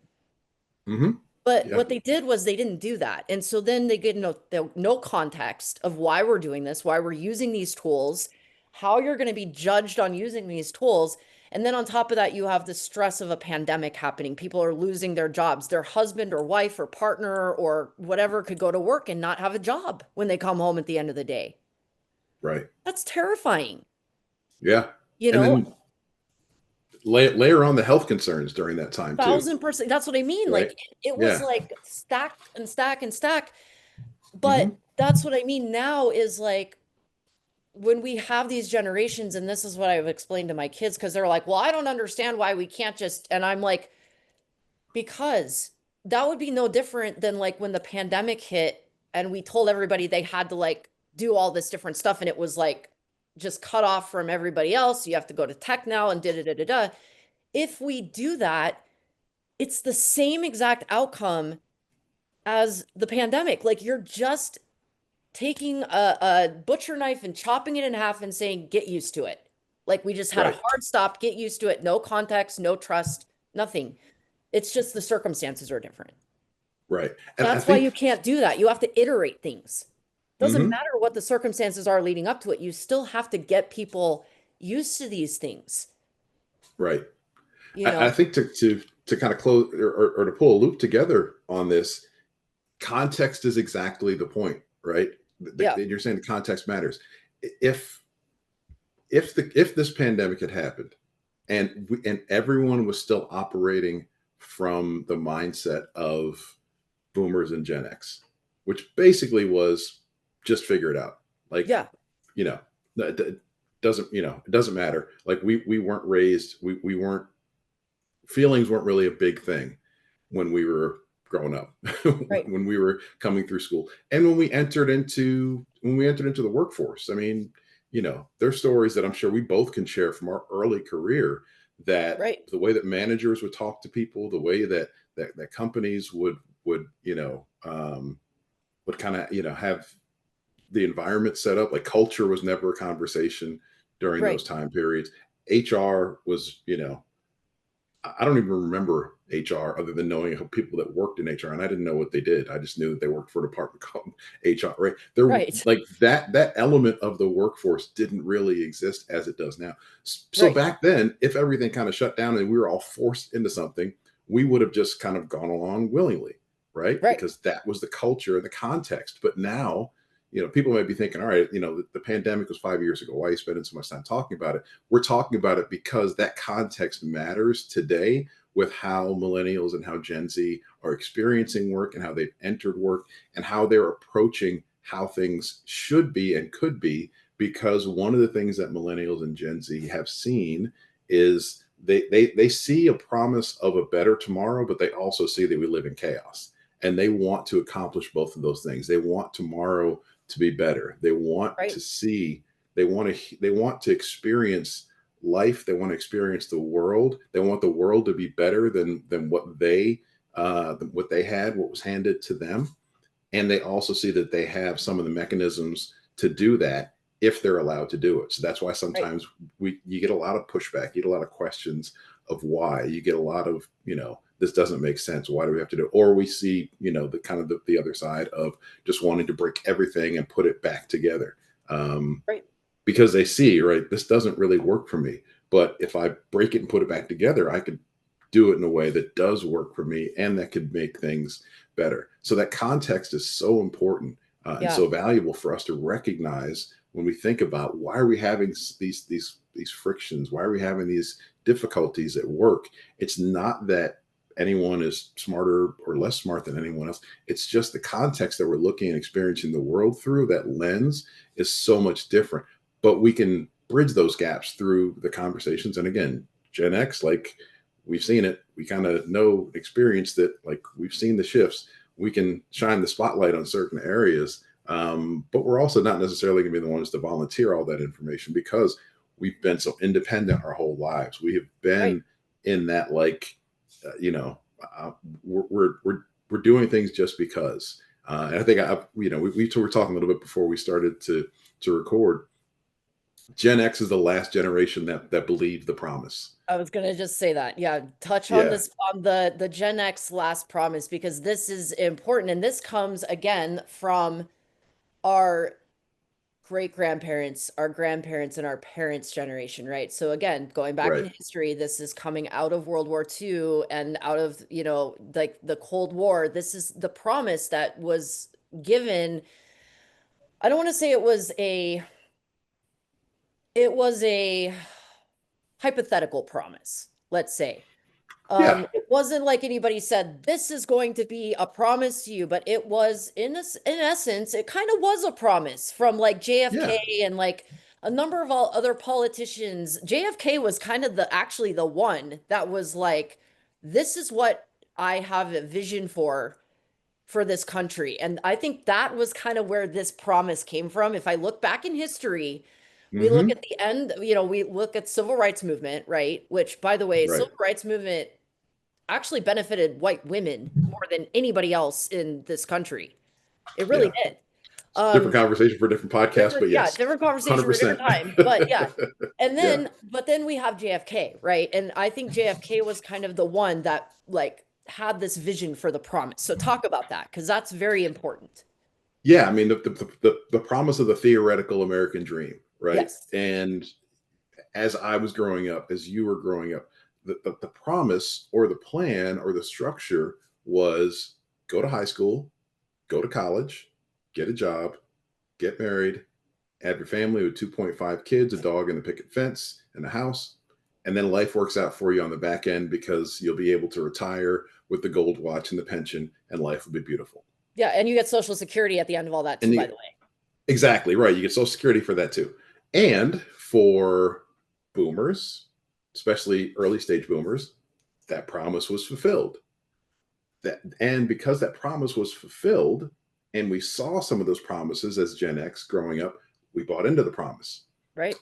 Hmm. But Yeah. what they did was they didn't do that. And so then they get no context of why we're doing this, why we're using these tools, how you're going to be judged on using these tools. And then on top of that, you have the stress of a pandemic happening. People are losing their jobs. Their husband or wife or partner or whatever could go to work and not have a job when they come home at the end of the day. Right. That's terrifying. Yeah. You And know, then layer on the health concerns during that time too. 1000%. That's what I mean. Right. Like it was Yeah. like stack and stack and stack. But Hmm. that's what I mean now is like when we have these generations, and this is what I've explained to my kids because they're like, well, I don't understand why we can't just, and I'm like, because that would be no different than like when the pandemic hit and we told everybody they had to like do all this different stuff and it was like just cut off from everybody else. You have to go to tech now and da da da da da. If we do that, it's the same exact outcome as the pandemic. Like you're just taking a butcher knife and chopping it in half and saying, get used to it. Like we just had a Right. hard stop, get used to it, no context, no trust, nothing. It's just the circumstances are different. Right. And I That's why you think, can't do that. You have to iterate things. Doesn't hmm, matter what the circumstances are leading up to it. You still have to get people used to these things, right. you I know? think to kind of close or to pull a loop together on this, context is exactly the point, right? Yeah, You're saying the context matters. If if this pandemic had happened and everyone was still operating from the mindset of boomers and Gen X, which basically was just figure it out. Like, yeah, you know, it doesn't, it doesn't matter. Like we weren't raised, we weren't, feelings weren't really a big thing when we were growing up, right, when we were coming through school, and when we entered into the workforce. I mean, there's stories that I'm sure we both can share from our early career, that right, the way that managers would talk to people, the way that companies would would kind of have the environment set up. Like culture was never a conversation during right, those time periods. HR was, I don't even remember HR other than knowing people that worked in HR, and I didn't know what they did. I just knew that they worked for a department called HR. Right there, right, like that element of the workforce didn't really exist as it does now. So right, back then, if everything kind of shut down and we were all forced into something, we would have just kind of gone along willingly, right? right. Because that was the culture and the context. But now, people may be thinking, all right, the pandemic was 5 years ago. Why are you spending so much time talking about it? We're talking about it because that context matters today with how millennials and how Gen Z are experiencing work and how they've entered work and how they're approaching how things should be and could be. Because one of the things that millennials and Gen Z have seen is they see a promise of a better tomorrow, but they also see that we live in chaos. And they want to accomplish both of those things. They want tomorrow to be better. They want Right. to see, they want to experience life. They want to experience the world. They want the world to be better than what they had, what was handed to them. And they also see that they have some of the mechanisms to do that if they're allowed to do it. So that's why Right. sometimes you get a lot of pushback, you get a lot of questions of why. You get a lot of, this doesn't make sense. Why do we have to do it? Or we see, the kind of the other side of just wanting to break everything and put it back together. Right. Because they see, right, this doesn't really work for me. But if I break it and put it back together, I could do it in a way that does work for me and that could make things better. So that context is so important and Yeah. so valuable for us to recognize when we think about why are we having these frictions? Why are we having these difficulties at work? It's not that anyone is smarter or less smart than anyone else. It's just the context that we're looking and experiencing the world through. That lens is so much different, but we can bridge those gaps through the conversations. And again, Gen X, like, we've seen it. We kind of know, experience that, like, we've seen the shifts. We can shine the spotlight on certain areas, but we're also not necessarily going to be the ones to volunteer all that information because we've been so independent our whole lives. We have been in that, like, we're doing things just because. And I think we were talking a little bit before we started to record. Gen X is the last generation that believed the promise. I was gonna just say that. Yeah, touch on Yeah. this on the Gen X last promise, because this is important, and this comes again from our great grandparents, our grandparents, and our parents' generation, right? So again, going back in Right. history, this is coming out of World War II and out of, like the Cold War. This is the promise that was given. I don't want to say it was a hypothetical promise, let's say. Yeah. It wasn't like anybody said, this is going to be a promise to you, but it was in essence, it kind of was a promise from like Yeah. JFK and like a number of all other politicians. JFK was kind of actually the one that was like, this is what I have a vision for this country. And I think that was kind of where this promise came from. If I look back in history, we look Mm-hmm. at the end, we look at civil rights movement, right? Which, by the way, Right. civil rights movement actually benefited white women more than anybody else in this country. It really Yeah. did. Different Um, conversation for a different podcast, but yeah, yes, different conversation for a different 100%. time. But yeah. And Yeah. then we have JFK, right? And I think JFK was kind of the one that like had this vision for the promise. So talk about that, because that's very important. Yeah. I mean, the promise of the theoretical American dream, right? Yes. And as I was growing up, as you were growing up, the promise or the plan or the structure was go to high school, go to college, get a job, get married, have your family with 2.5 kids, a dog and a picket fence and a house. And then life works out for you on the back end because you'll be able to retire with the gold watch and the pension, and life will be beautiful. Yeah, and you get Social Security at the end of all that And too, by the way. exactly right. You get Social Security for that too. And for boomers, especially early stage boomers, that promise was fulfilled. And because that promise was fulfilled, and we saw some of those promises as Gen X growing up, we bought into the promise. Right.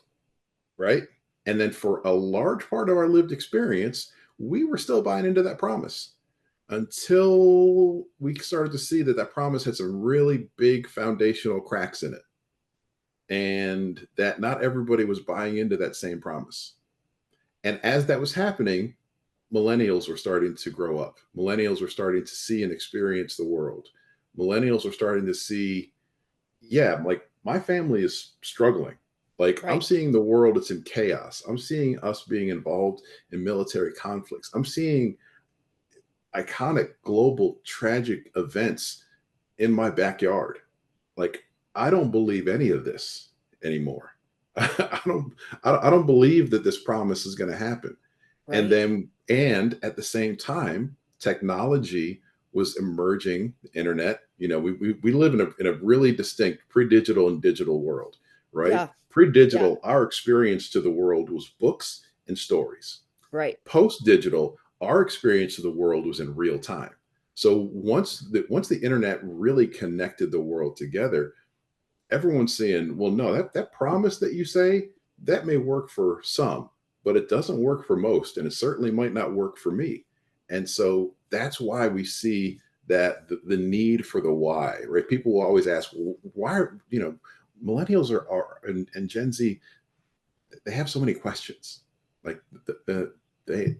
Right. And then for a large part of our lived experience, we were still buying into that promise until we started to see that that promise had some really big foundational cracks in it, and that not everybody was buying into that same promise. And as that was happening, millennials were starting to grow up. Millennials were starting to see and experience the world. Millennials were starting to see, yeah, like, my family is struggling. Like, I'm Right. seeing the world, it's in chaos. I'm seeing us being involved in military conflicts. I'm seeing iconic global tragic events in my backyard. Like, I don't believe any of this anymore. I don't, I don't believe that this promise is going to happen. And Right. then, and at the same time, technology was emerging, the internet. We live in a really distinct pre-digital and digital world, right? Yeah. Yeah. Pre-digital, our experience to the world was books and stories. Right. Post-digital, our experience of the world was in real time. So once the internet really connected the world together, everyone's saying, well, no, that promise that you say, that may work for some, but it doesn't work for most, and it certainly might not work for me. And so that's why we see that the need for the why, right? People will always ask, well, why are, millennials and Gen Z, they have so many questions. Like they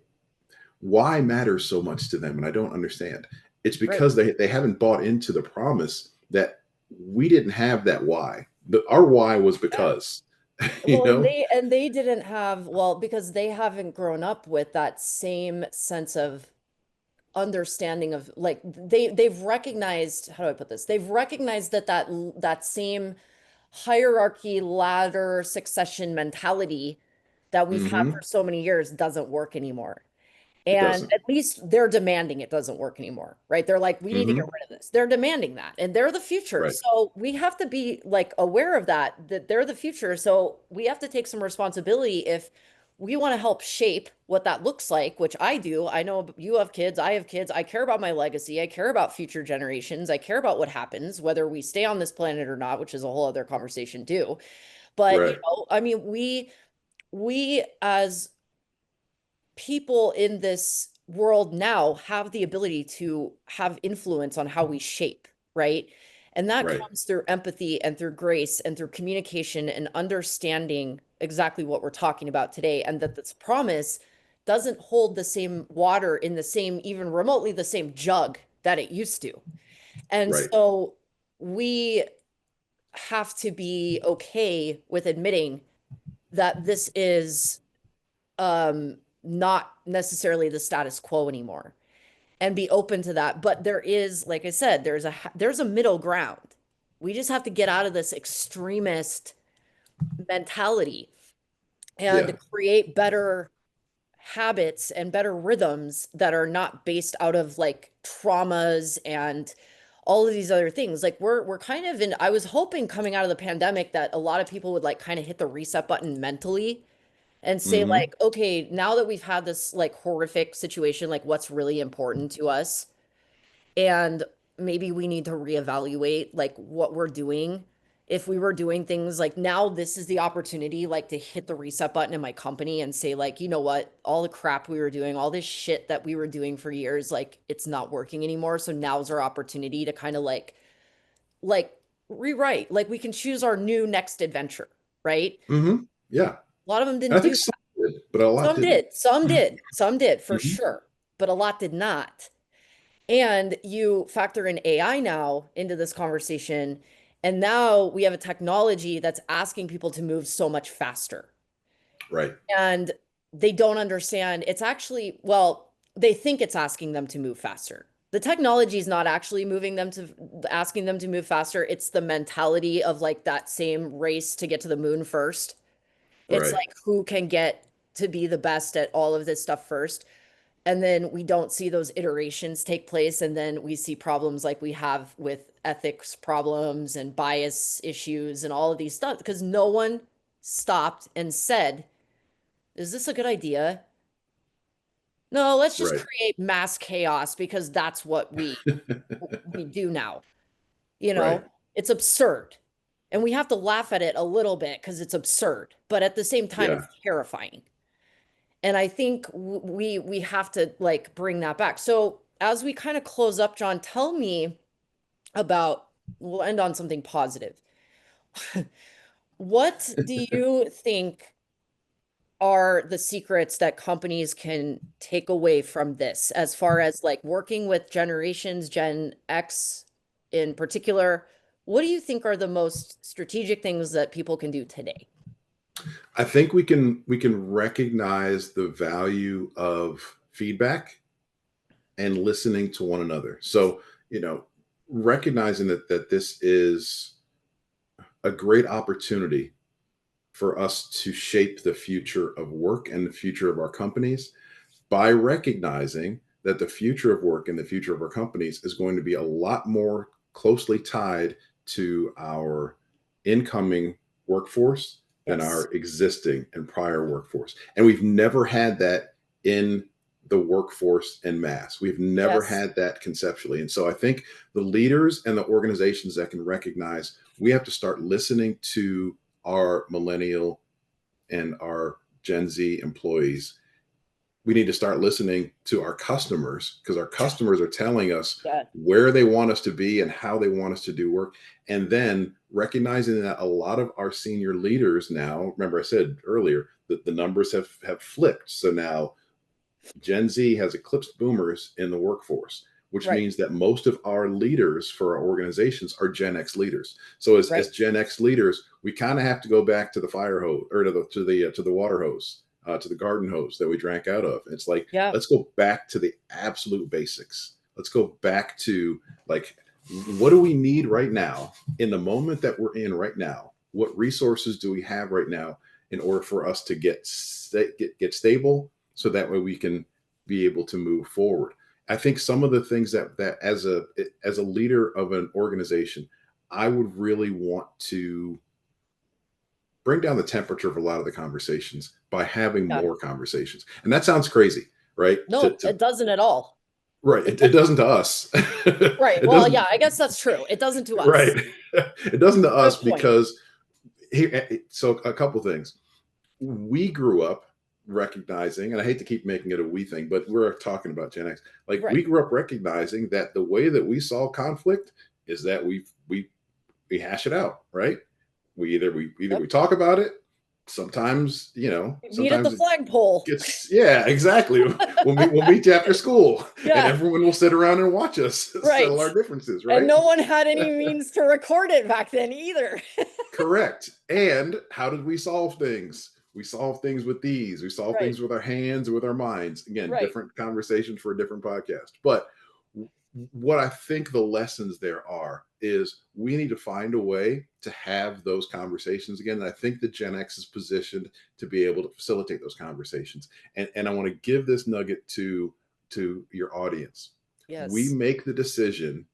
why matters so much to them, and I don't understand. It's Right. because they haven't bought into the promise that we didn't have that why. Our why was Yeah. because, you Well, and know. they didn't have, well, because they haven't grown up with that same sense of understanding of like they've recognized, how do I put this? They've recognized that same hierarchy, ladder, succession mentality that we've had for Hmm. so many years doesn't work anymore. It And doesn't. at least they're demanding it doesn't work anymore, right? They're like, we need to get Hmm. rid of this. They're demanding that, and they're the future. Right. So we have to be like aware of that they're the future. So we have to take some responsibility if we want to help shape what that looks like, which I do. I know you have kids, I have kids. I care about my legacy. I care about future generations. I care about what happens, whether we stay on this planet or not, which is a whole other conversation too. But, Right. I mean, we as people in this world now have the ability to have influence on how we shape, right? And that Right. comes through empathy and through grace and through communication and understanding exactly what we're talking about today. And that this promise doesn't hold the same water in the same, even remotely the same jug that it used to. And Right. so we have to be okay with admitting that this is not necessarily the status quo anymore and be open to that. But there is, like I said, there's a middle ground. We just have to get out of this extremist mentality Yeah. and create better habits and better rhythms that are not based out of like traumas and all of these other things. Like we're kind of in, I was hoping coming out of the pandemic that a lot of people would like kind of hit the reset button mentally and say Hmm. like, okay, now that we've had this like horrific situation, like what's really important to us, and maybe we need to reevaluate like what we're doing. If we were doing things like now, this is the opportunity like to hit the reset button in my company and say like, you know what, all the crap we were doing, all this shit that we were doing for years, like it's not working anymore. So now's our opportunity to kind of like rewrite. Like we can choose our new next adventure, right? Hmm. Yeah. A lot of them And didn't I think do. some did, but a lot Some didn't. did, some did for Hmm. sure, but a lot did not. And you factor in AI now into this conversation, and now we have a technology that's asking people to move so much faster. Right. And they don't understand. It's actually, well, they think it's asking them to move faster. The technology is not actually moving them to asking them to move faster. It's the mentality of like that same race to get to the moon first. It's Right. like who can get to be the best at all of this stuff first. And then we don't see those iterations take place. And then we see problems like we have with ethics problems and bias issues and all of these stuff because no one stopped and said, is this a good idea? No, let's just Right. create mass chaos because that's what we do now. You Right. know, it's absurd. And we have to laugh at it a little bit because it's absurd, but at the same time, Yeah. it's terrifying. And I think we have to like bring that back. So as we kind of close up, John, tell me about, we'll end on something positive. What do you think are the secrets that companies can take away from this as far as like working with generations, Gen X in particular? What do you think are the most strategic things that people can do today? I think we can recognize the value of feedback and listening to one another. So, recognizing that this is a great opportunity for us to shape the future of work and the future of our companies by recognizing that the future of work and the future of our companies is going to be a lot more closely tied to our incoming workforce than Yes. our existing and prior workforce. And we've never had that in the workforce en masse. We've never Yes. had that conceptually. And so I think the leaders and the organizations that can recognize we have to start listening to our millennial and our Gen Z employees. We need to start listening to our customers because our customers are telling us Yeah. where they want us to be and how they want us to do work. And then recognizing that a lot of our senior leaders now, remember I said earlier that the numbers have flipped. So now Gen Z has eclipsed boomers in the workforce, which Right. means that most of our leaders for our organizations are Gen X leaders. So as Right. Gen X leaders, we kind of have to go back to the fire hose or to the water hose, to the garden hose that we drank out of. It's like, Yeah. let's go back to the absolute basics. Let's go back to like, what do we need right now in the moment that we're in right now? What resources do we have right now in order for us to get stable so that way we can be able to move forward? I think some of the things that as a leader of an organization, I would really want to bring down the temperature of a lot of the conversations by having Yeah. more conversations. And that sounds crazy, right? No, it doesn't at all. Right. It doesn't to us. Right. It Well, doesn't. yeah, I guess that's true. It doesn't to us. Right. It doesn't to us Good point. because so a couple things. We grew up recognizing, and I hate to keep making it a we thing, but we're talking about Gen X. Like Right. we grew up recognizing that the way that we solve conflict is that we hash it out, right? We either Yep. we talk about it. Sometimes, Meet at sometimes the it flagpole. yeah, exactly. We'll meet you after school, and Yeah. everyone will sit around and watch us Right. settle our differences, right? And no one had any means to record it back then either. Correct. And how did we solve things? We solve things with these. We solve Right. things with our hands and with our minds. Again, Right. different conversations for a different podcast. But what I think the lessons there are is we need to find a way to have those conversations again. And I think the Gen X is positioned to be able to facilitate those conversations. And I want to give this nugget to your audience. Yes. We make the decision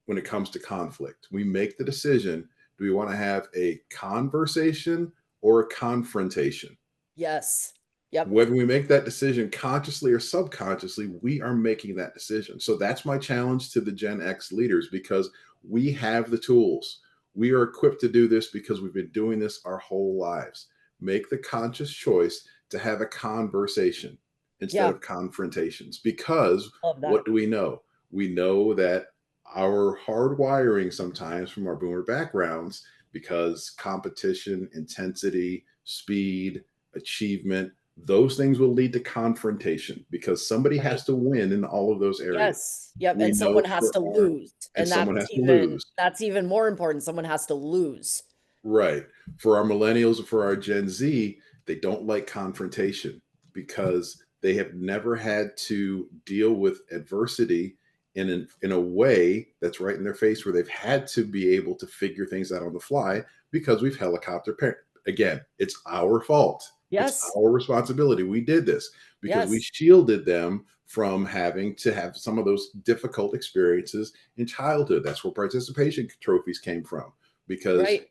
when it comes to conflict. We make the decision, do we want to have a conversation or a confrontation? Yes. Yep. Whether we make that decision consciously or subconsciously, we are making that decision. So that's my challenge to the Gen X leaders because we have the tools. We are equipped to do this because we've been doing this our whole lives. Make the conscious choice to have a conversation instead of confrontations. Because Love that. what do we know? We know that our hardwiring sometimes from our boomer backgrounds, because competition, intensity, speed, achievement, those things will lead to confrontation because somebody has to win in all of those areas. Yes. Yep. We And someone know has to for our- lose. and someone has to lose. That's even more important. Someone has to lose. Right. For our millennials and for our Gen Z, they don't like confrontation because they have never had to deal with adversity in a way that's right in their face where they've had to be able to figure things out on the fly because we've helicopter parent. Again, it's our fault. Yes. It's our responsibility. We did this because we Yes. shielded them from having to have some of those difficult experiences in childhood. That's where participation trophies came from because, Right.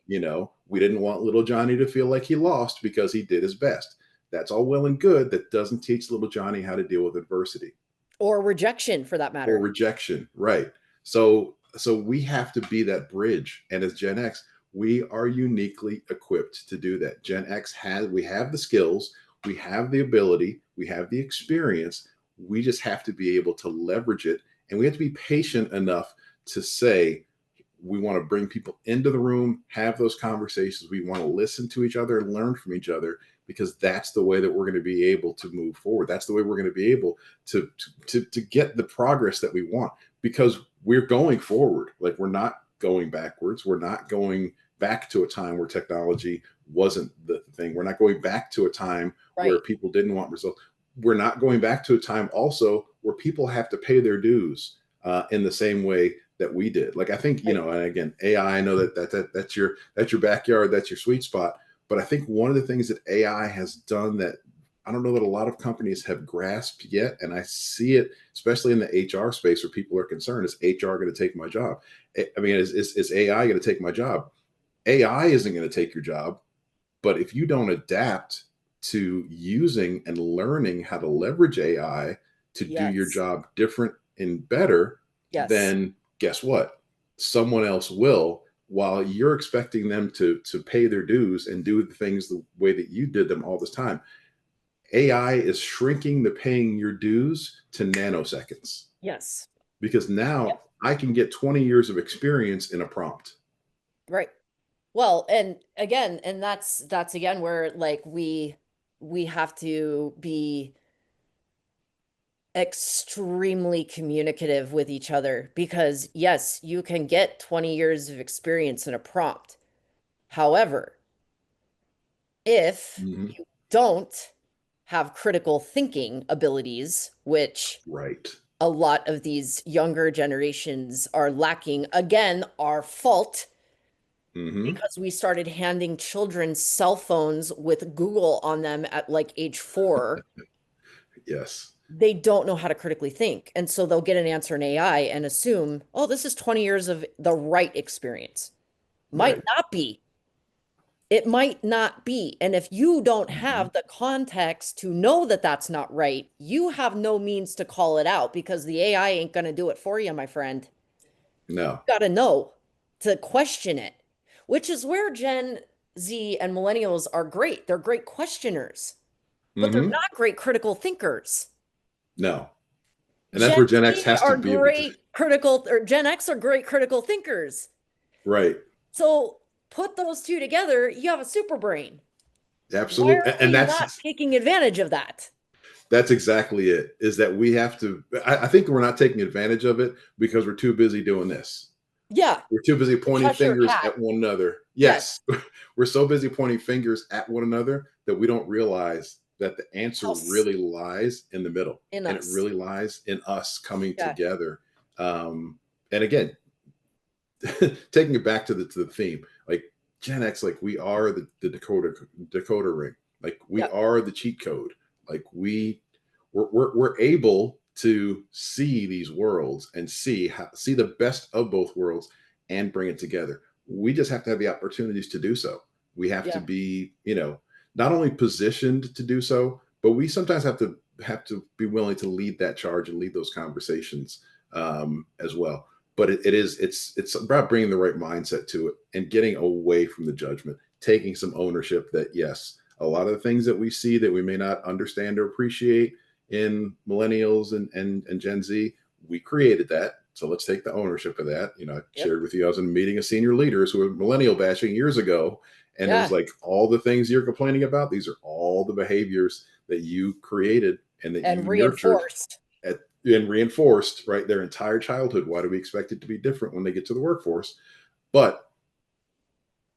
we didn't want little Johnny to feel like he lost because he did his best. That's all well and good. That doesn't teach little Johnny how to deal with adversity. Or rejection for that matter. Or rejection, right? So we have to be that bridge. And as Gen X, we are uniquely equipped to do that. We have the skills, we have the ability, we have the experience. We just have to be able to leverage it. And we have to be patient enough to say, we want to bring people into the room, have those conversations. We want to listen to each other and learn from each other because that's the way that we're going to be able to move forward. That's the way we're going to be able to get the progress that we want because we're going forward. Like we're not going backwards. We're not going back to a time where technology wasn't the thing. We're not going back to a time where people didn't want results. We're not going back to a time also where people have to pay their dues in the same way that we did. Like I think, Right. and again, AI, I know that's your backyard, that's your sweet spot. But I think one of the things that AI has done that I don't know that a lot of companies have grasped yet, and I see it especially in the HR space where people are concerned, is HR going to take my job? I mean, is AI going to take my job? AI isn't going to take your job, but if you don't adapt to using and learning how to leverage AI to do your Yes. job different and better, Yes. then guess what? Someone else will, while you're expecting them to pay their dues and do the things the way that you did them all this time. AI is shrinking the paying your dues to nanoseconds Yes. because now Yep. I can get 20 years of experience in a prompt. Right. Well, and again, and that's again where like we have to be extremely communicative with each other because yes, you can get 20 years of experience in a prompt. However, if Mhm. you don't have critical thinking abilities, which Right. a lot of these younger generations are lacking, again, our fault Hmm. because we started handing children cell phones with Google on them at like age 4. Yes. They don't know how to critically think. And so they'll get an answer in AI and assume, oh, this is 20 years of the right experience. Might Right. not be. It might not be. And if you don't Hmm. have the context to know that that's not right, you have no means to call it out because the AI ain't going to do it for you, my friend. No. Got to know to question it, which is where Gen Z and millennials are great. They're great questioners, but they're Hmm. not great critical thinkers. No. And that's Gen where Gen X Z has to are be able to. great critical, or Gen X are great critical thinkers. Right. So put those two together, you have a super brain. Why Absolutely. are And we not taking advantage of that? that's exactly it. Is that we have to, I think we're not taking advantage of it because we're too busy doing this. Yeah. We're too busy pointing Hush your fingers cat. at one another. Yes. Yes. We're so busy pointing fingers at one another that we don't realize that the answer House really lies in the middle, in and it us. really lies in us coming Yeah. together. And again, taking it back to the theme, like Gen X, like we are the Dakota ring, like we Yeah. are the cheat code, like we're able to see these worlds and see the best of both worlds and bring it together. We just have to have the opportunities to do so. We have to Yeah. be, not only positioned to do so, but we sometimes have to be willing to lead that charge and lead those conversations as well. But it's about bringing the right mindset to it and getting away from the judgment, taking some ownership that yes, a lot of the things that we see that we may not understand or appreciate in millennials and Gen Z, we created that. So let's take the ownership of that. I Yep. shared with you, I was in a meeting of senior leaders who were millennial bashing years ago. And it was Yeah. like all the things you're complaining about, these are all the behaviors that you created and that And you nurtured reinforced. and reinforced, right, their entire childhood. Why do we expect it to be different when they get to the workforce? But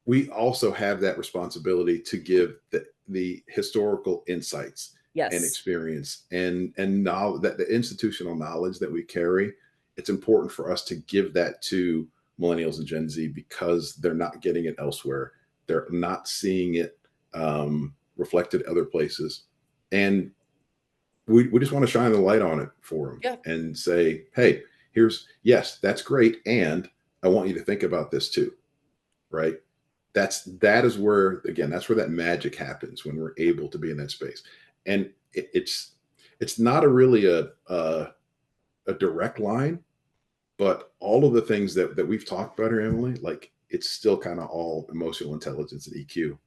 we also have that responsibility to give the historical insights and Yes. experience and knowledge, that the institutional knowledge that we carry. It's important for us to give that to millennials and Gen Z because they're not getting it elsewhere. They're not seeing it reflected other places, and we just want to shine the light on it for them Yeah. and say, hey, yes, that's great, and I want you to think about this too, right? That is where, again, that's where that magic happens when we're able to be in that space. And it's not a really a direct line, but all of the things that we've talked about here, Emily, like it's still kind of all emotional intelligence and EQ.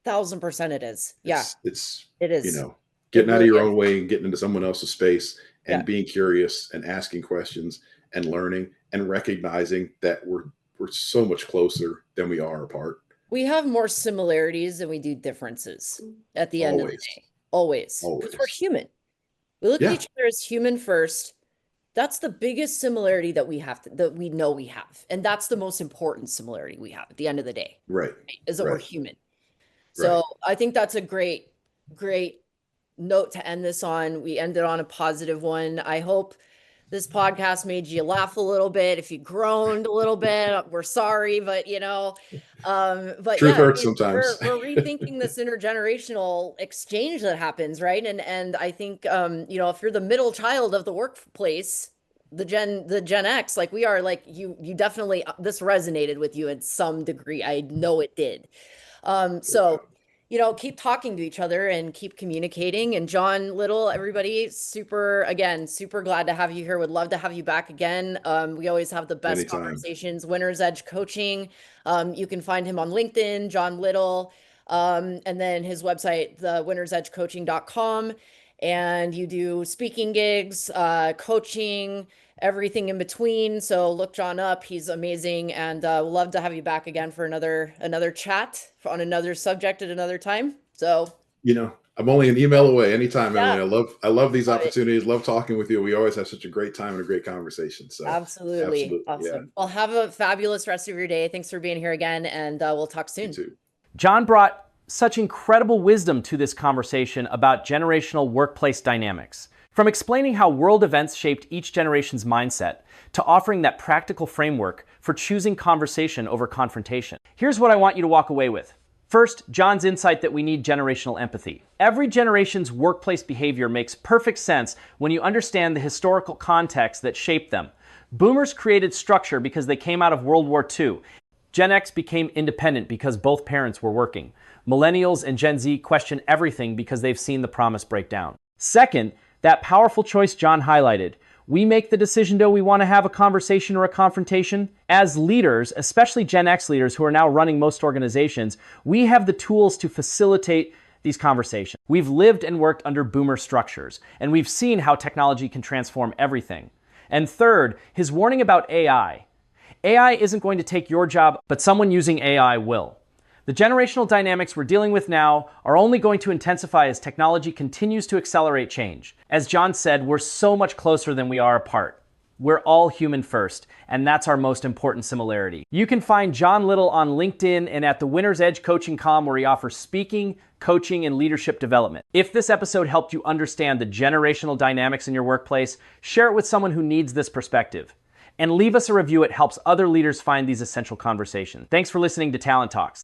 1000% it is. Yeah, It's it you is. know It getting out really of your is. own way and getting into someone else's space Yeah. and being curious and asking questions and learning and recognizing that we're so much closer than we are apart. We have more similarities than we do differences at the end of the Always. day. Always. Because we're Always. human. We look at Yeah. each other as human first. That's the biggest similarity that we have that we know we have. And that's the most important similarity we have at the end of the day, Right. right, is that we're Right. human. Right. So I think that's a great note to end this on. We ended on a positive one. I hope this podcast made you laugh a little bit. If you groaned a little bit, we're sorry, but but Truth yeah, I hurts mean, sometimes. we're rethinking this intergenerational exchange that happens, right? And I think if you're the middle child of the workplace, the Gen X, like we are, like you definitely, this resonated with you in some degree. I know it did. So keep talking to each other and keep communicating. And John Little, everybody, super glad to have you here. Would love to have you back again. We always have the best Anytime. conversations. Winner's Edge Coaching. You can find him on LinkedIn, John Little, and then his website, the winnersedgecoaching.com. And you do speaking gigs, coaching, everything in between. So look John up. He's amazing, and we'll love to have you back again for another chat on another subject at another time. So I'm only an email away. Anytime, yeah, Emily. I love these love it. opportunities. Love talking with you. We always have such a great time and a great conversation. So Absolutely. Awesome. Yeah. Well, have a fabulous rest of your day. Thanks for being here again, and we'll talk soon. You too. John brought such incredible wisdom to this conversation about generational workplace dynamics. From explaining how world events shaped each generation's mindset to offering that practical framework for choosing conversation over confrontation. Here's what I want you to walk away with. First, John's insight that we need generational empathy. Every generation's workplace behavior makes perfect sense when you understand the historical context that shaped them. Boomers created structure because they came out of World War II. Gen X became independent because both parents were working. Millennials and Gen Z question everything because they've seen the promise break down. Second, that powerful choice John highlighted. We make the decision, do we want to have a conversation or a confrontation? As leaders, especially Gen X leaders who are now running most organizations, we have the tools to facilitate these conversations. We've lived and worked under boomer structures, and we've seen how technology can transform everything. And third, his warning about AI. AI isn't going to take your job, but someone using AI will. The generational dynamics we're dealing with now are only going to intensify as technology continues to accelerate change. As John said, we're so much closer than we are apart. We're all human first, and that's our most important similarity. You can find John Little on LinkedIn and at the Winner's Edge Coaching.com, where he offers speaking, coaching, and leadership development. If this episode helped you understand the generational dynamics in your workplace, share it with someone who needs this perspective. And leave us a review. It helps other leaders find these essential conversations. Thanks for listening to Talent Talks.